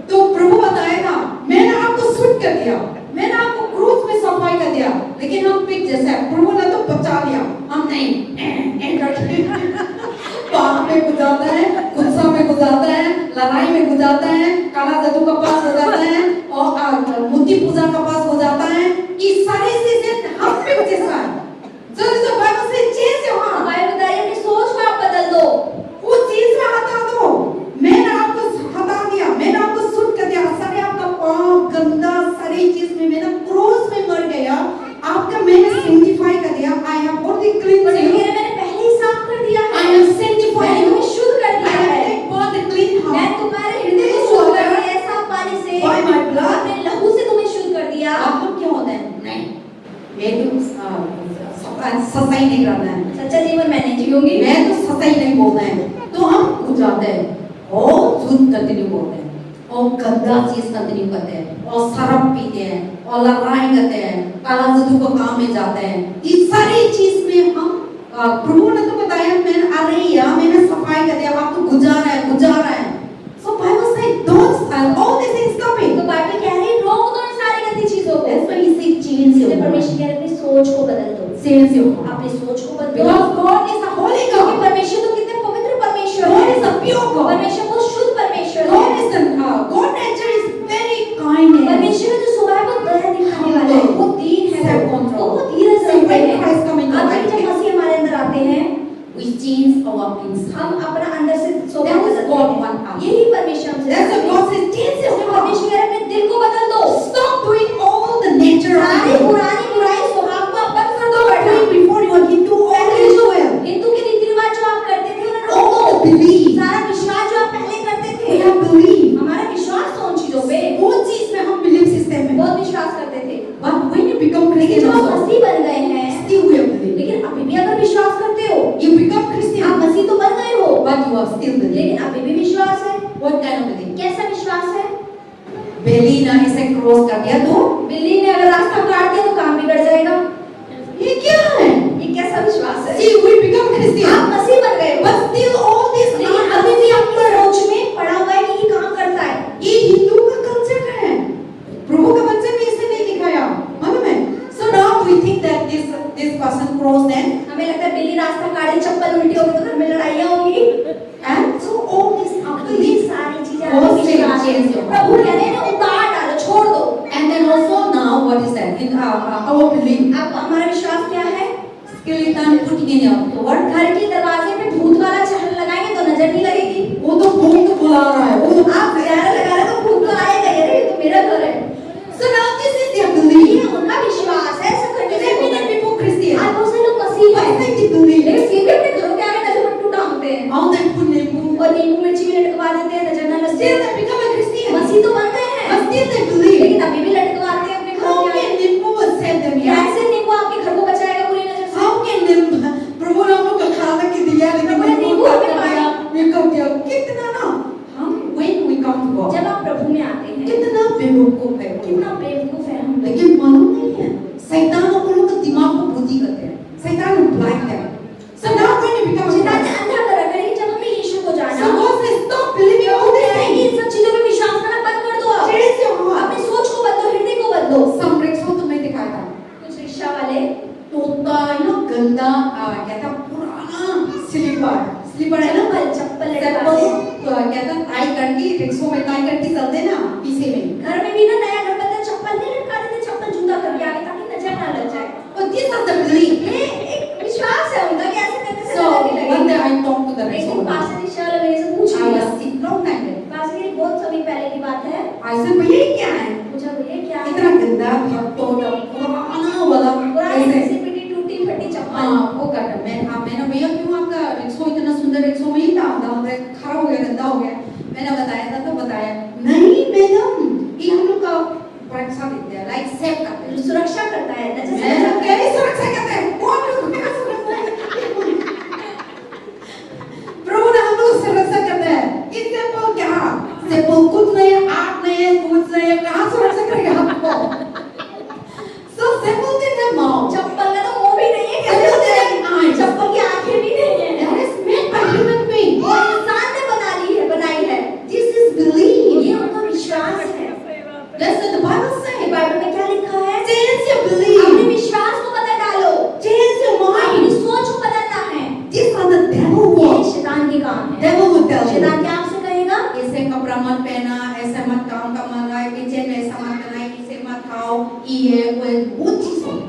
तो प्रभु बताएगा मैंने आपको शुद्ध कर दिया मैंने आपको क्रूस में सफाई कर दिया लेकिन हम पिक जैसे प्रभु ने तो बचा लिया हम नहीं पाप में गुजारता है गुस्सा में गुजारता है लड़ाई में गुजारता है काला जादू का पास हो जाता है और मूर्ति पूजा का पास हो जाता है ये सारी चीजें हम पिक जैसा है जो बाइबल से चेंज है वहां बाइबल बता रही है अपनी सोच को आप बदल दो वो चीज में हटा दो मैंने आपको हटा दिया मैंने आपको शुद्ध कर दिया सारे आपका पाप गंदा सारी चीज में मैंने क्रूस में मर गया आपका मैंने सेंटिफाई कर दिया आई हैव ऑलरेडी क्लीन और मैंने पहले ही साफ कर दिया है आई हैव सेंटिफाइड मैंने तुम्हें शुद्ध कर दिया है बहुत क्लीन मैं तुम्हारे हृदय को शुद्ध कर दिया है साफ पानी से By my blood. अपने लहू से तुम्हें शुद्ध कर दिया आप लोग क्या होता है नहीं मैं तो सफाई नहीं करना है सच्चा जीवन मैं नहीं जीऊंगी मैं तो सफाई नहीं बोलना है तो हम हो जाते हैं और झूठ कंटिन्यू बोलते हैं और और गंदा चीज कंटिन्यू करते हैं और शराब पीते हैं और लड़ाई करते हैं, काला जादू को काम में जाते हैं। इस सारी चीज में हम प्रभु ने तो बताया मैंने सफाई कर दिया, आप तो गुजार है। So Bible says don't all these things coming. तो बाइबल कह रही है रोक दो इन सारी गंदी चीजों को। That's why he says change your इसलिए mind. परमेश्वर कह रहे हैं अपनी सोच को बदल दो। Change your mind. अपनी सोच को बदलो। Because God is a holy क्योंकि God. परमेश्वर तो कितने पवित्र परमेश्वर God है। is a pure God. परमेश्वर बहुत शुद्ध परमेश्वर God है। is God nature is very kind. परमेश्वर जो स्वभाव को दया दिखाने वाला है, वो दीन है, वो बहुत धीरज रखते हैं। अब जब मसीह हमारे अंदर आते हैं, we change our inside. हम अपना अंदर से स्वभाव That is बदलते God हैं। want us. यही परमेश्वर हमसे That's why चाहते हैं। God says change your इसलिए heart. परमेश्वर कह रहे हैं अपने दिल को बदल दो। Stop doing all the nature of सारी God. पुरानी बुराई स्वभाव को आप बंद कर दो Doing बेटा। before you are Hindu all Israel. Hindu के रीति रिवाज जो आप करते थे उन्हें रोक All दो। the belief. सारा विश्वास जो आप पहले करते We थे, have belief. हमारा विश्वास था उन चीजों पे, वो चीज में हम belief system में. बहुत विश्वास करते थे। But when you become लेकिन Christian जब आप also, मसीह बन गए हैं, still we are belief. लेकिन अभी भी अगर विश्वास करते हो, You become Christian, आप मसीह तो बन गए हो, but you are still belief. लेकिन अभी भी विश्वास है। What kind of belief? कैसा विश्वास है? बेली ना ऐसे क्रॉस कर दिया तो बिल्ली ने अगर रास्ता काट दिया तो काम बिगड़ जाएगा। ये क्या है? ये कैसा विश्वास है? See, we become Christian, आप मसीह बन गए हो, but still all this लेकिन अभी भी आपके सोच में पड़ा हुआ है कि ये काम करता है। ये हिंदू का कल्चर है। प्रभु का वचन में इसे नहीं दिखाया, मालूम है? So now we think that this person crossed then, हमें लगता है बिल्ली रास्ता काटे, चप्पल उल्टी हो गई तो घर में लड़ाइयाँ होंगी। and so all this ये unbelief, सारी चीजें बहुत आपके से विश्वास है। change हो। प्रभु कह रहे हैं ना, उतार डालो, छोड़ दो। and then also now what is that? In our belief, अब हमारा विश्वास क्या है? skeleton putting in your door, घर के दरवाजे पे भूत वाला चहल लगाएंगे तो नजर नहीं लगेगी। वो तो भूत बुला रहा है, वो आप नजारा लगा रहे तो भूत तो आएगा, ये तो मेरा घर है। So now this is their ये belief. उनका विश्वास है, ऐसा करने They से mean that people Christian. आज बहुत से लोग मसीह Why हैं, they they believe? लेकिन फिर भी अपने घरों के आगे नजर पट्टू टांगते हैं All that put नींबू, और नींबू मिर्ची भी लटकवा देते हैं, नजर न लगे। still they become a Christian. मसीह तो बन गए हैं, But still they believe. लेकिन अभी भी लटकवाते हैं अपने घरों How के आगे। can नींबू will save them? Yeah. कैसे नींबू आपके घर को बचाएगा बुरी नजर से? How can नींबू प्रभु ने हम लोग को खाना की दिया लेकिन प्रभु ने नींबू नींबू काट हमें दिया, ये कर दिया, कितना ना हम when we come to God, जब आप प्रभु में आते हैं, कितना बेवकूफ है, कितना बेवकूफ है हम लोग। लेकिन मालूम नहीं है शैतान हम लोग का दिमाग को बुद्धि करते हैं, शैतान ब्लाइंड है। So now when you become a शैतान ने Christian, अंधा कर रखा है, लेकिन जब हमने यीशु को जाना, so God says stop believing all वो these कह रहे हैं कि things. इन सब चीजों पे विश्वास करना बंद कर दो। आप Change your heart. अपनी सोच को बदलो, हृदय को बदलो। Some रिक्शा तो मैं दिखाया था, कुछ रिक्शा वाले तोता गंदा क्या था पुराना स्लीपर है ना, चप्पल चप्पल लटकाते हैं। क्या था टाई करके रिक्शों में टाई करके चलते ना पीछे में, घर में भी ना नया घर बनता है, चप्पल नहीं लटका देते, चप्पल जूता करके आगे ताकि नजर ना लग जाए। और this is the belief. ये एक विश्वास है उनका कि ऐसे करने से So नजर नहीं one लगेगी। day I talked to the एक rickshaw दिन owner. पास रिक्शा वाला मेरे से पूछ I लिया, was sick long time ago. पास ये बहुत समय पहले की बात है। I said भैया ये क्या है? पूछा भैया क्या है? इतना गंदा भक्तों पुराना वाला पुरानी ऐसे घिसी पिटी टूटी फटी चप्पल। हाँ वो कर रहा मैंने भैया क्यों आपका रिक्शा इतना सुंदर रिक्शा में ही था खराब हो गया गंदा हो गया, मैंने बताया था तो बताया नहीं मैडम ये हम लोग का परीक्षा देते हैं लाइक सेव करते हैं, सुरक्षा करता है नजर से मैडम बचाता क्या है। ही सुरक्षा करते हैं, कौन लोग क्या सुरक्षा प्रभु ने हम लोग सुरक्षा करते हैं, इससे बोल क्या सिंपल कुछ नहीं है, आर्ट नहीं है, कुछ नहीं है, कहाँ सुरक्षा करेगा आपको? So simple thing है माँ, चप्पल का तो मुंह भी नहीं है, कैसे हो जाएगी? चप्पल की आंखें भी नहीं है। that is made by human being. वो इंसान ने बनाई है। This is belief. ये उनका विश्वास है। That's what the Bible says. Bible में क्या लिखा है? Change your अपने belief. विश्वास को बदल डालो। Change your अपनी mind. सोच को बदलना है। These are the devil ये works. शैतान के काम है। Devil will tell you. शैतान क्या आपसे कहेगा? ऐसे कपड़ा मत पहना, ऐसे मत काम का मन है, किचन में ऐसा मत करना, इसे मत खाओ, ये वो चीज हो।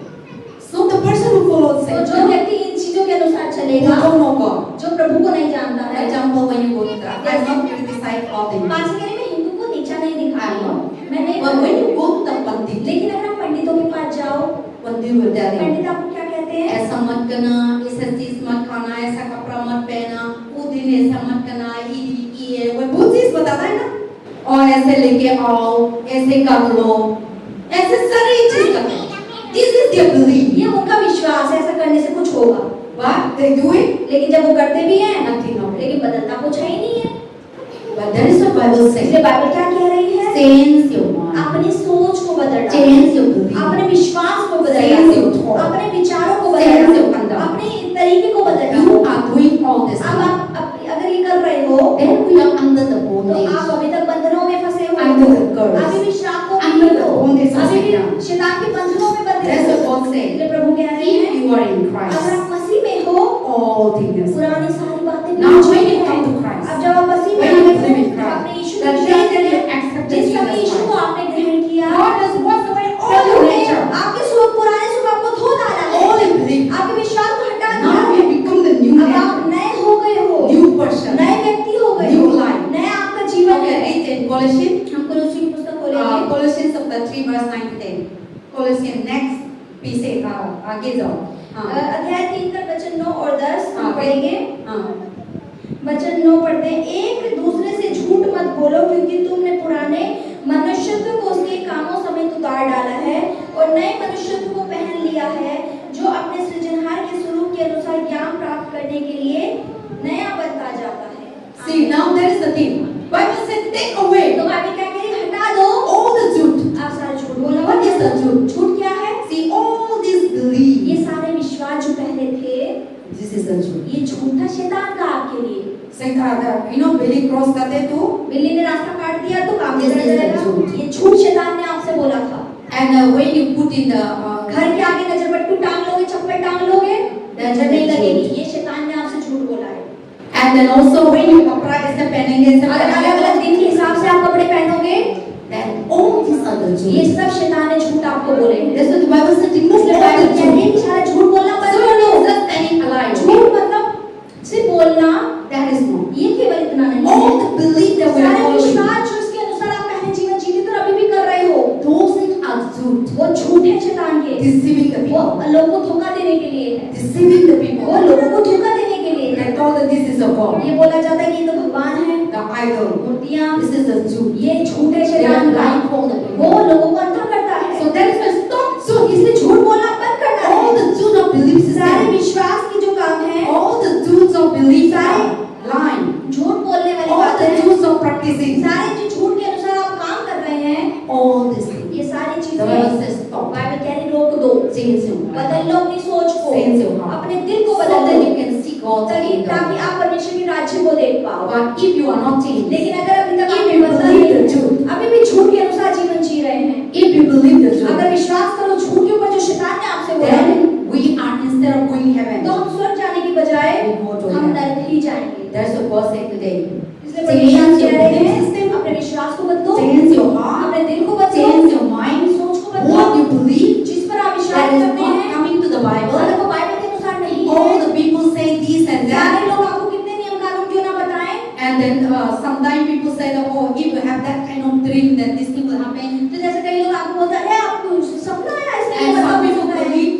So the person who follows तो जो Satan, व्यक्ति इन चीजों के अनुसार who चलेगा, don't know God. जो प्रभु को नहीं जानता For है, example, when you go to the, I'm not criticize all things. पास करें मैं हिंदू को नीचा नहीं दिखा रही हूँ, मैं नहीं But when you go to the pandit, लेकिन अगर आप पंडितों के पास जाओ, pandit will tell you. पंडित आपको क्या कहते हैं? ऐसा मत करना, ऐसा चीज मत खाना, ऐसा कपड़ा मत पहना, वो दिन ऐसा मत करना, ये वो बहुत चीज बताता है ना, और ऐसे लेके आओ, ऐसे कर लो, ऐसे सारी चीज करते हैं। This is their belief. ये उनका विश्वास है, ऐसा करने से कुछ होगा। But they do it, लेकिन जब वो करते भी हैं, nothing of it. लेकिन बदलता कुछ है ही नहीं है। But that is what Bible says. इसलिए बाइबल क्या कह रही है? Change your mind. अपनी सोच को बदल डालो, Change your belief. अपने विश्वास को बदल Change डालो, your thought. अपने विचारों को बदल Change your डालो, conduct. अपने तरीके को बदल डालो। You are doing all this. अब आप अगर ये कर रहे हो, Then we are under the तो bondage. आप अभी तक बंधनों में फंसे हुए Under हो, the curse. अभी भी श्रापों में Under the हो, bondage of अभी भी Satan. शैतान के बंधनों में बंधे That's हो। what God said. इसलिए प्रभु कह रहे If हैं, you are in अगर Christ, आप मसीह में हो, all things. पुरानी सारी बातें Now भूल when you जाइए। come to Christ, अब जब आप मसीह में when you आए believe in हो, Christ, आपने यीशु the को day विश्वास that you किया, accepted जिस Jesus समय यीशु को Christ, आपने ग्रहण किया, God has washed away all Prabhu your ने nature, आपके पुराने स्वभाव को धो डाला है, all your belief. आपके विश्वास को हटा दिया Now है। you become the new अब आप nature, नए हो गए हो, new person, नए व्यक्ति हो गए new हो, life. नया आपका जीवन Okay, है। read in Colossians. हम कोलोसी की पुस्तक खोलेंगे। Colossians chapter 3 verse 9 to 10. Colossians next पीछे आगे जाओ. अध्याय 3 का वचन 9 और 10 हम हाँ, पढ़ेंगे। हाँ. वचन 9 पढ़ते हैं, एक दूसरे से झूठ मत बोलो, क्योंकि तुमने पुराने मनुष्यत्व को उसके कामों समेत उतार डाला है और नए मनुष्यत्व को पहन लिया है, जो अपने सृजनहार के स्वरूप के अनुसार ज्ञान प्राप्त करने के लिए नया बनता जाता है। See, now there is the thing. Bible says take away तो बाइबल क्या कह रही है? हटा दो all the truth. आप सारा झूठ बोलना। What is the truth? झूठ क्या है? See, all these belief. ये सारे विश्वास जो पहले थे, This is the truth. ये झूठ था शैतान का आपके लिए। बिल्ली क्रॉस करते तो बिल्ली ने रास्ता काट दिया तो काम This बिगड़ is the जाएगा। truth. ये झूठ शैतान ने आपसे बोला था। and when you put in the घर के आगे नजरबट्टू टांग लोगे, चप्पल टांग लोगे, नजर नहीं लगेगी। ये शैतान ने आपसे झूठ बोला है। and then also when you कपड़ा ऐसे पहनेंगे ऐसे अगर पहनेंगे, अलग-अलग दिन के हिसाब से आप कपड़े पहनोगे, then all these are the ये truth. सब शैतान ने झूठ आपको बोले हैं। That's what the Bible says. Remove इसलिए all बाइबल the कहती है truth. कि सारा झूठ बोलना बंद So कर it दो। is just telling a lie. झूठ मतलब सिर्फ बोलना, That is not. ये केवल इतना नहीं All है। the belief that we are सारे following, विश्वास जो इसके अनुसार आप पहले जीवन जीते थे और अभी भी कर रहे हो, those things are truth. वो झूठ है शैतान के। Deceiving the वो people. लोगों को धोखा देने के लिए है। Deceiving the वो people. लोगों को धोखा देने के लिए है। They thought that this is a God. ये बोला जाता है कि ये तो भगवान है, The idol. मूर्तियां, This is the truth. ये झूठ है They are शैतान का। lying for the वो people. लोगों को अंधा करता है। So that is why stop truth. इसलिए झूठ बोलना बंद करना है। All the truth of belief सारे system. विश्वास की जो काम है, All the truths of belief are lying. झूठ बोलने वाली All the बातें, truths of practicing. सारे जो झूठ के अनुसार आप काम कर रहे हैं, All these things. ये सारी The चीजें Bible says stop. बाइबल कह रही रोक दो। Change your mind. बदल लो अपनी सोच को, Change your heart. अपने दिल को So बदल that दो, you can see God's ताकि kingdom. आप परमेश्वर के राज्य को देख पाओ। But if you are not changed, लेकिन अगर अभी तक If आपने you बदला believe the नहीं, truth, अभी भी झूठ के अनुसार जीवन जी रहे हैं, if you believe the truth, अगर विश्वास करो झूठ के ऊपर जो शैतान ने आपसे बोला है, then we are, instead of going तो heaven, हम स्वर्ग जाने की बजाय we go to हम heaven. नरक ही जाएंगे। That's what God said today. इसलिए Change परमेश्वर your कह रहे belief हैं, system, अपने विश्वास को बदलो, change your heart, अपने दिल को बदलो, change your mind, सोच को बदलो, what you believe, जिस पर आप विश्वास that is करते not हैं, coming to the अगर Bible. वो बाइबल के अनुसार नहीं All है। the people say this and that, सारे लोग आपको कितने नियम कानून क्यों ना बताएं? and then sometimes people say that, oh, if you have that kind of dream, then this thing will happen. तो जैसे कई लोग आपको बोलते हैं, अरे आपको सपना आया, इसलिए And मतलब some भी people होता है। believe,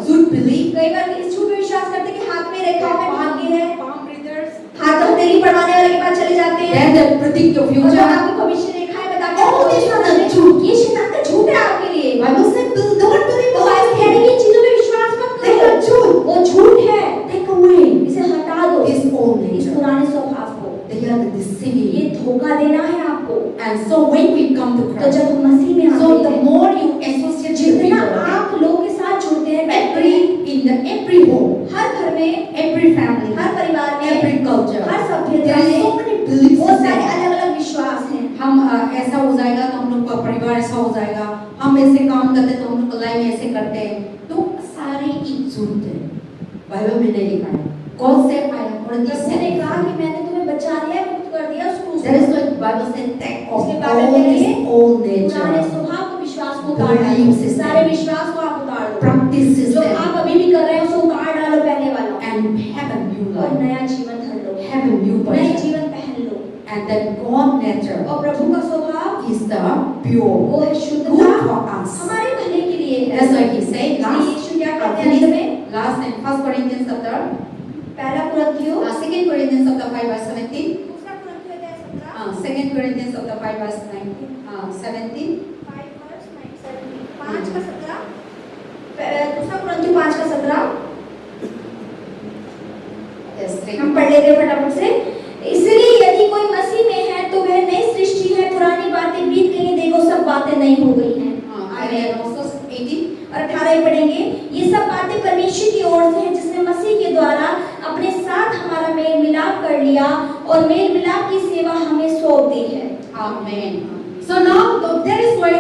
should believe. कई बार इस झूठ में विश्वास करते हैं कि हाथ में रेखाओं में भाग्य है, Palm readers. हाथ हथेली पढ़वाने वाले के पास चले जाते हैं, Then they predict your और जो future. आपकी भविष्य रेखाएं बताते हैं, All these are the झूठ, ये शैतान का झूठ है आपके लिए। Bible says, don't believe तो all बाइबल these कह रही things. है इन चीजों में विश्वास मत They करो, are truth. वो झूठ है, Take away इसे हटा दो, this old इस nature. पुराने स्वभाव को। They are the deceiving. ये धोखा देना है आपको। And so when we come to तो Christ, जब हम मसीह में so आते the हैं, more you associate with जितना people, आप लोगों के साथ जुड़ते हैं, बैठते हैं, every home, हर घर में, every family, हर परिवार में, every culture, हर सभ्यता there are में so many beliefs. बहुत सारे अलग-अलग विश्वास हैं। हम ऐसा हो जाएगा तो हम लोग का परिवार ऐसा हो जाएगा, हम ऐसे काम करते तो हम लोग लाइफ ऐसे करते हैं, तो सारे एकजुट हैं। बाइबल में नहीं लिखा है। God said, I have already Prabhu said ने it. कहा कि मैंने तुम्हें बचा लिया, मुक्त कर दिया उस क्रूस That is में। why the Bible said, take off इसलिए all बाइबल कह रही है, this old पुराने nature, स्वभाव को, विश्वास को उतार डालो, Belief system. सारे विश्वास को आप उतार दो, practice जो system, आप अभी भी कर रहे हो उसे उतार डालो पहले वाला, and have a new और life, नया जीवन धर लो, have a new नए person. जीवन पहन लो। And that God nature और प्रभु का स्वभाव is the pure, वो है good शुद्धता, for us. हमारे भले के लिए है। That's why he said, इसलिए last, यीशु क्या कहते हैं अंत में? last in 1 Corinthians chapter, पहला कुरिन्थियों, 2 Corinthians chapter 5 verse 17. दूसरा कुरिन्थियों अध्याय 17, 2 Corinthians chapter 5 verse 19, 17. 5 verse 17, 5 का 17, दूसरा कुरिन्थियों 5 का 17, Yes, हम पढ़ लेते हैं फटाफट से। इसलिए यदि कोई मसीह में है तो बातें नई हो गई हैं। And also 18. और 18 पढ़ेंगे, ये सब बातें परमेश्वर की ओर से हैं जिसने मसीह के द्वारा अपने साथ हमारा मेल मिलाप कर लिया और मेल मिलाप की सेवा हमें सौंप दी है। Amen. So now that is why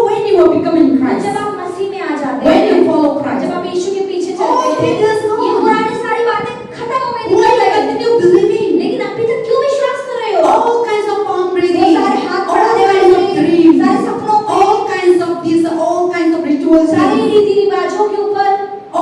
when you are becoming Christ, जब आप मसीह में आ जाते when हैं, you follow Christ, जब आप यीशु के पीछे all चलते हैं, things gone. ये पुरानी सारी बातें खत्म हो गई, Why निकल you गई। continue believing? लेकिन अभी तक क्यों विश्वास कर रहे हो? All kinds of palm वो reading, सारे हाथ all बढ़ाने kinds of वाले, dreams, सारे सपनों पे, all kinds of these, all kinds of rituals, सारे रीति रिवाजों के ऊपर,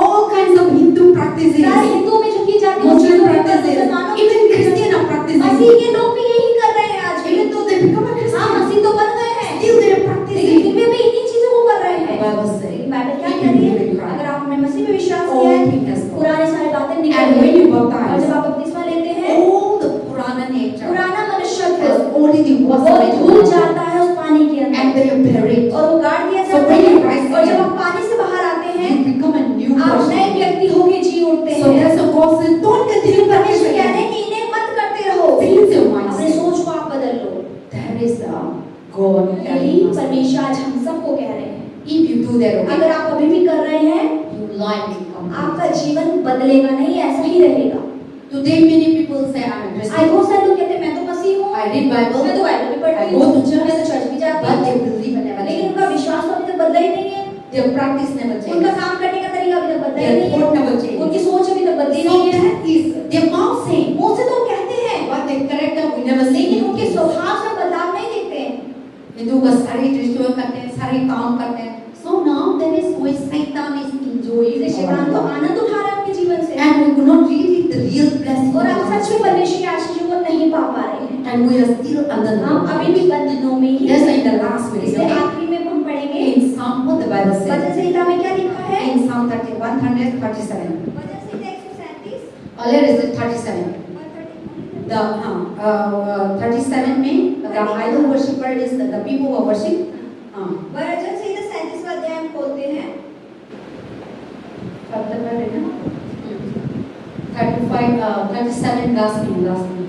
all kinds of Hindu practices, सारे हिंदुओं में जो की जाती है, Muslim उसके ऊपर, practices, मुसलमानों में even जो की Christian जाती are है। practicing. मसीह के लोग भी यही कर रहे हैं आज भी। Even though they become a हाँ, Christian, मसीह तो बन गए हैं, still they are लेकिन practicing. फिर भी वे इन्हीं चीजों को कर रहे हैं। The Bible says, लेकिन बाइबल क्या if कह you रही है? believe in Christ, अगर आपने मसीह में विश्वास all किया है, things has gone. पुरानी सारी बातें निकल And when गई। you baptize, और जब आप बपतिस्मा लेते हैं, all the Purana nature पुराना मनुष्यत्व has already वो washed धुल away जाता है उस पानी के and अंदर then you bury it. और वो गाड़ दिया So जाता when है। you rise और जब again, आप पानी से बाहर आते हैं, you become a new आप नए person. व्यक्ति होके जी उठते So हैं। that's a God says, don't continue परमेश्वर कह रहे practicing. हैं कि इन्हें मत करते रहो, Change your अपने mindset. सोच को आप बदल लो। That is the God यही telling us. परमेश्वर आज हम सबको कह रहे हैं। If you do that, okay, अगर आप अभी भी कर रहे हैं, your life will come. आपका जीवन बदलेगा नहीं, ऐसा ही रहेगा। Today many people say I'm a Christian. बहुत सारे लोग कहते हैं मैं तो मसीह हूँ, I read Bible, मैं तो बाइबल भी I पढ़ती go हूँ, to church, मैं तो चर्च भी जाती but they हूँ, believe and never लेकिन change. उनका विश्वास तो अभी तक बदला ही नहीं है। Their practice never उनका changes. काम करने का तरीका अभी तक बदला ही Their नहीं thought है। never changes. उनकी सोच अभी तक बदली So नहीं है। that is their mouth saying, मुंह से तो कहते हैं, but their character we never see. लेकिन उनके स्वभाव से बदलाव नहीं दिखते हैं। हिंदू का सारे रिचुअल करते हैं, सारे काम करते हैं. So now there is why Satan is enjoying इसलिए our शैतान तो life. आनंद उठा रहा है उनके जीवन से, And we could not really the real blessing. और हम सच में परमेश्वर की आशीषों को नहीं पा पा रहे हैं। And we are still under the हम अभी भी बंधनों में ही Yes, हैं। in the last video. इसलिए आखिरी में हम पढ़ेंगे In Psalm, what the Bible वचन says. संहिता में क्या लिखा है? In Psalm 137. वचन संहिता 137 Earlier is it 37. The 37 में the idol worshipper is the people who worship. वचन संहिता 37वां अध्याय हम खोलते हैं। 37 last name.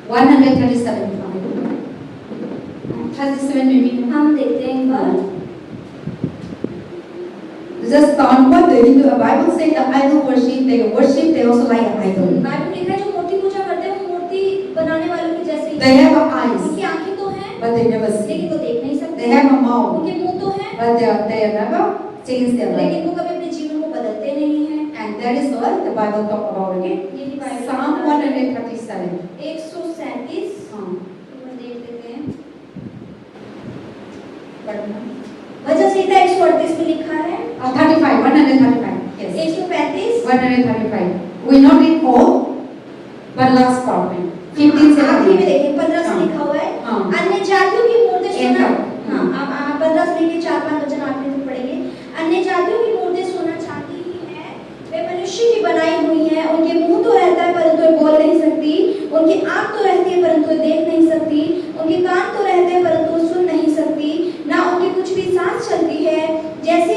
137 37 में भी हम देखते हैं एक बार। just on what the Hindu Bible says the idol worship they also like an idol. Bible में लिखा है जो मूर्ति पूजा करते हैं वो मूर्ति बनाने वालों के जैसे ही They have eyes उनकी आंखें तो हैं, but they never see. लेकिन वो देख नहीं They सकते। have a mouth उनके मुंह तो हैं, but they never change their life. लेकिन वो कभी अपने जीवन को बदलते नहीं हैं। And that is what the Bible talk about again. ये भी बाइबल Psalm 137. 137 हाँ. हम देख लेते हैं। पढ़ना. वचन संहिता 138 में लिखा है 35, 135. Yes. 135 135. We not read all, but last part में 15 से आखिरी में देखिए 15 से लिखा हुआ है। हाँ. अन्य जातियों की मूर्तें सोना, एक हाँ आप 15 से लेके 4-5 वचन आखिरी तक पढ़ेंगे। अन्य जातियों की मूर्तें सोना चांदी ही है, वे मनुष्य की बनाई हुई हैं, उनके मुंह तो रहता है परंतु वे बोल नहीं सकती, उनकी आंख तो रहती है परंतु वे देख नहीं सकती, उनके कान तो रहते हैं परंतु वो सुन नहीं सकती, ना उनकी कुछ भी सांस चलती है, जैसी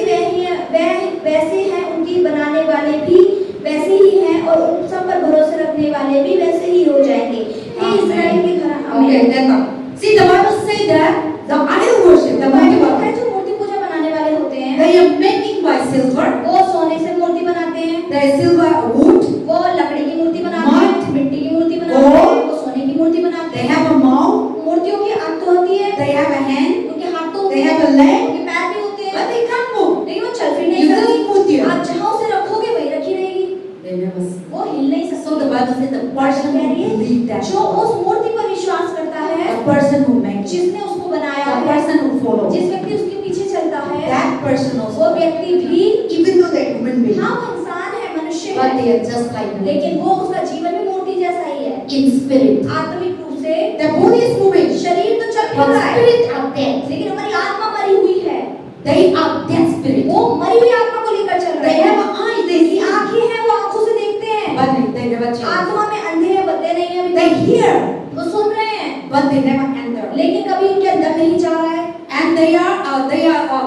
वैसे हैं उनकी बनाने वाले भी वैसे ही हैं और उन सब पर भरोसा रखने वाले भी वैसे ही हो जाएंगे। हे इस्राएल के घर Okay, that's all. See, the Bible say that the idol worship, the Bible Bible, है जो मूर्ति पूजा बनाने वाले होते हैं, they are making by silver, वो सोने से मूर्ति बनाते हैं, they are silver wood, वो लकड़ी की मूर्ति बनाते हैं, मठ, मिट्टी की मूर्ति बनाते हैं, वो सोने की मूर्ति बनाते they हैं। have a mouth, मूर्तियों की आंख तो होती है, they have a hand, उनके हाथ तो होते they हैं, have a leg, उनके पैर भी होते but हैं, they can't move. लेकिन वो चल फिर नहीं You just put सकती। here. आप जहाँ उसे रखोगे वही रखी रहेगी, They never see. वो हिल नहीं सकती। So the Bible says the person who believe that, जो उस मूर्ति पर विश्वास करता है, the person who makes it, जिसने उसको बनाया the है, person who follows, जिस व्यक्ति उसके पीछे चलता है, that person वो also, व्यक्ति भी, even though they're human beings, हाँ वो इंसान है, मनुष्य but है, they are just like me. लेकिन वो उसका जीवन भी मूर्ति जैसा ही है। In spirit, आत्मिक रूप से the body is moving, शरीर तो चल but रहा है, spirit are dead. लेकिन हमारी आत्मा मरी हुई है। They are dead spirit. वो मरी हुई आत्मा को लेकर चल They रहे have हैं। eyes, they see, आंखें हैं, वो आंखों से देखते हैं, but they never change. आत्मा में अंधे हैं, बदले नहीं है अभी They तक। hear, वो सुन रहे हैं, but they never enter. लेकिन कभी उनके अंदर नहीं जा रहा है, And they are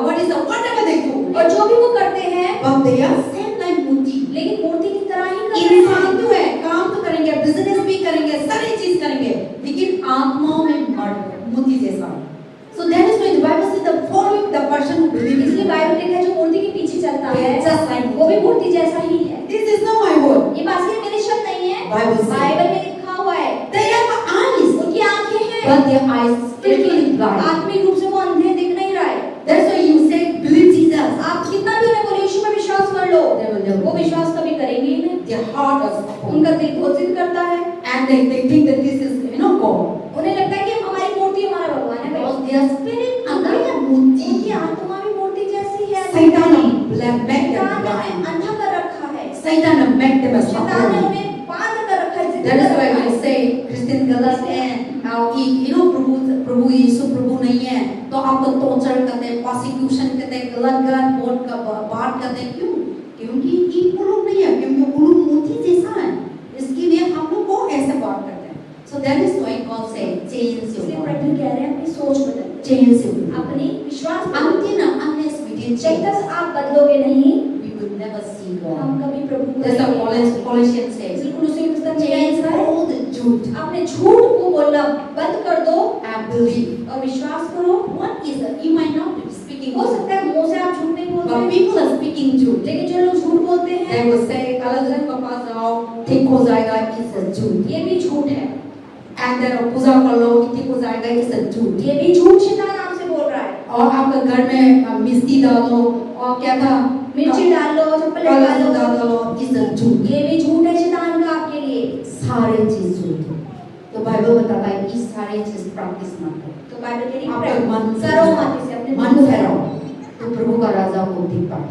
what is the whatever they do, और जो भी वो करते हैं, but they are same like मूर्ति. लेकिन मूर्ति की तरह ही कर रहे इंसान हैं। तो है, काम तो करेंगे, बिजनेस भी करेंगे, सारी चीज करेंगे, लेकिन आत्माओं में मर मूर्ति जैसा. So that is why the Bible says the Bible लिखा है जो मूर्ति के पीछे चलता है Just like वो भी मूर्ति जैसा ही है। This is not my word. ये बात सिर्फ मेरे शब्द नहीं है, Bible says. बाइबल में लिखा हुआ है। They have eyes, उनकी आंखें हैं, but their eyes spiritually blind. आत्मिक रूप से वो अंधे दिख नहीं रहा है। That's why you say, believe Jesus. आप कितना भी उन्हें बोले यीशु में विश्वास कर लो, They will never. वो विश्वास कभी करेंगे ही नहीं। Their heart is open. उनका दिल घोषित करता है, And they think that this is, God. उन्हें लगता है कि हमारी मूर्ति हमारा भगवान है। Because their spirit अंदर मूर्ति उनकी आत्मा भी मूर्ति जैसी है। Satan have make them शैतान ने blind. अंधा कर रखा है, Satan have make them a शैतान ने suffering. उन्हें बांध कर रखा है, जिंदा That is कर why रखा we है। say Christian girls and how प्रभु यीशु प्रभु नहीं है तो आपको टॉर्चर करते हैं, प्रोसिक्यूशन करते हैं, गलत बोर्ड का बात करते हैं। क्यों? क्योंकि ये उलूम नहीं है, क्योंकि उलूम मूर्ति जैसा है, इसके लिए हम लोग को ऐसे बात करते हैं। So that is why God say change इसलिए your प्रभु mind, कह रहे हैं अपनी सोच बदलो, change your mind. अपनी विश्वास बदलो। Unless we didn't जब change, तक आप बदलोगे नहीं, we will never see हम God. कभी प्रभु को That's नहीं what देखेंगे। Colossians says. बिल्कुल उसी पुस्तक में Change लिखा है, all the truth अपने झूठ को बोलना बंद कर दो and believe. और विश्वास करो। What is it? You might not be speaking हो truth, सकता है मुंह से आप झूठ नहीं but बोलते, people are speaking truth. लेकिन जो लोग झूठ बोलते They हैं will say, "अलग का पास जाओ, ठीक हो जाएगा, it's a झूठ." ये भी झूठ है, And then पूजा कर लो, ठीक हो जाएगा, it's a झूठ. ये भी झूठ शैतान आपसे बोल रहा है। और आपके घर में मिर्ची डालो और क्या था, मिर्ची डाल लो, चप्पल कलर डाल डाल लो, दो, it's a झूठ. ये भी झूठ है शैतान का आपके लिए। सारे चीज झूठ है। तो बाइबल बताता है कि सारे चीज प्रैक्टिस मत करो। तो बाइबल कह रही आपका है मन करो मत इसे, अपने मन फेराओ तो प्रभु का राजा को दिख पाए।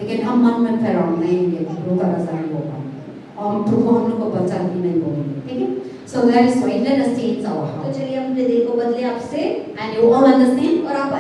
लेकिन हम मन में फेराओ नहीं है, प्रभु का राजा नहीं होगा और प्रभु हम लोग को बचा भी नहीं बोलेंगे। ठीक है? So that is why let us change our तो heart. चलिए अपने दिल को बदले आपसे, And you all understand? और आप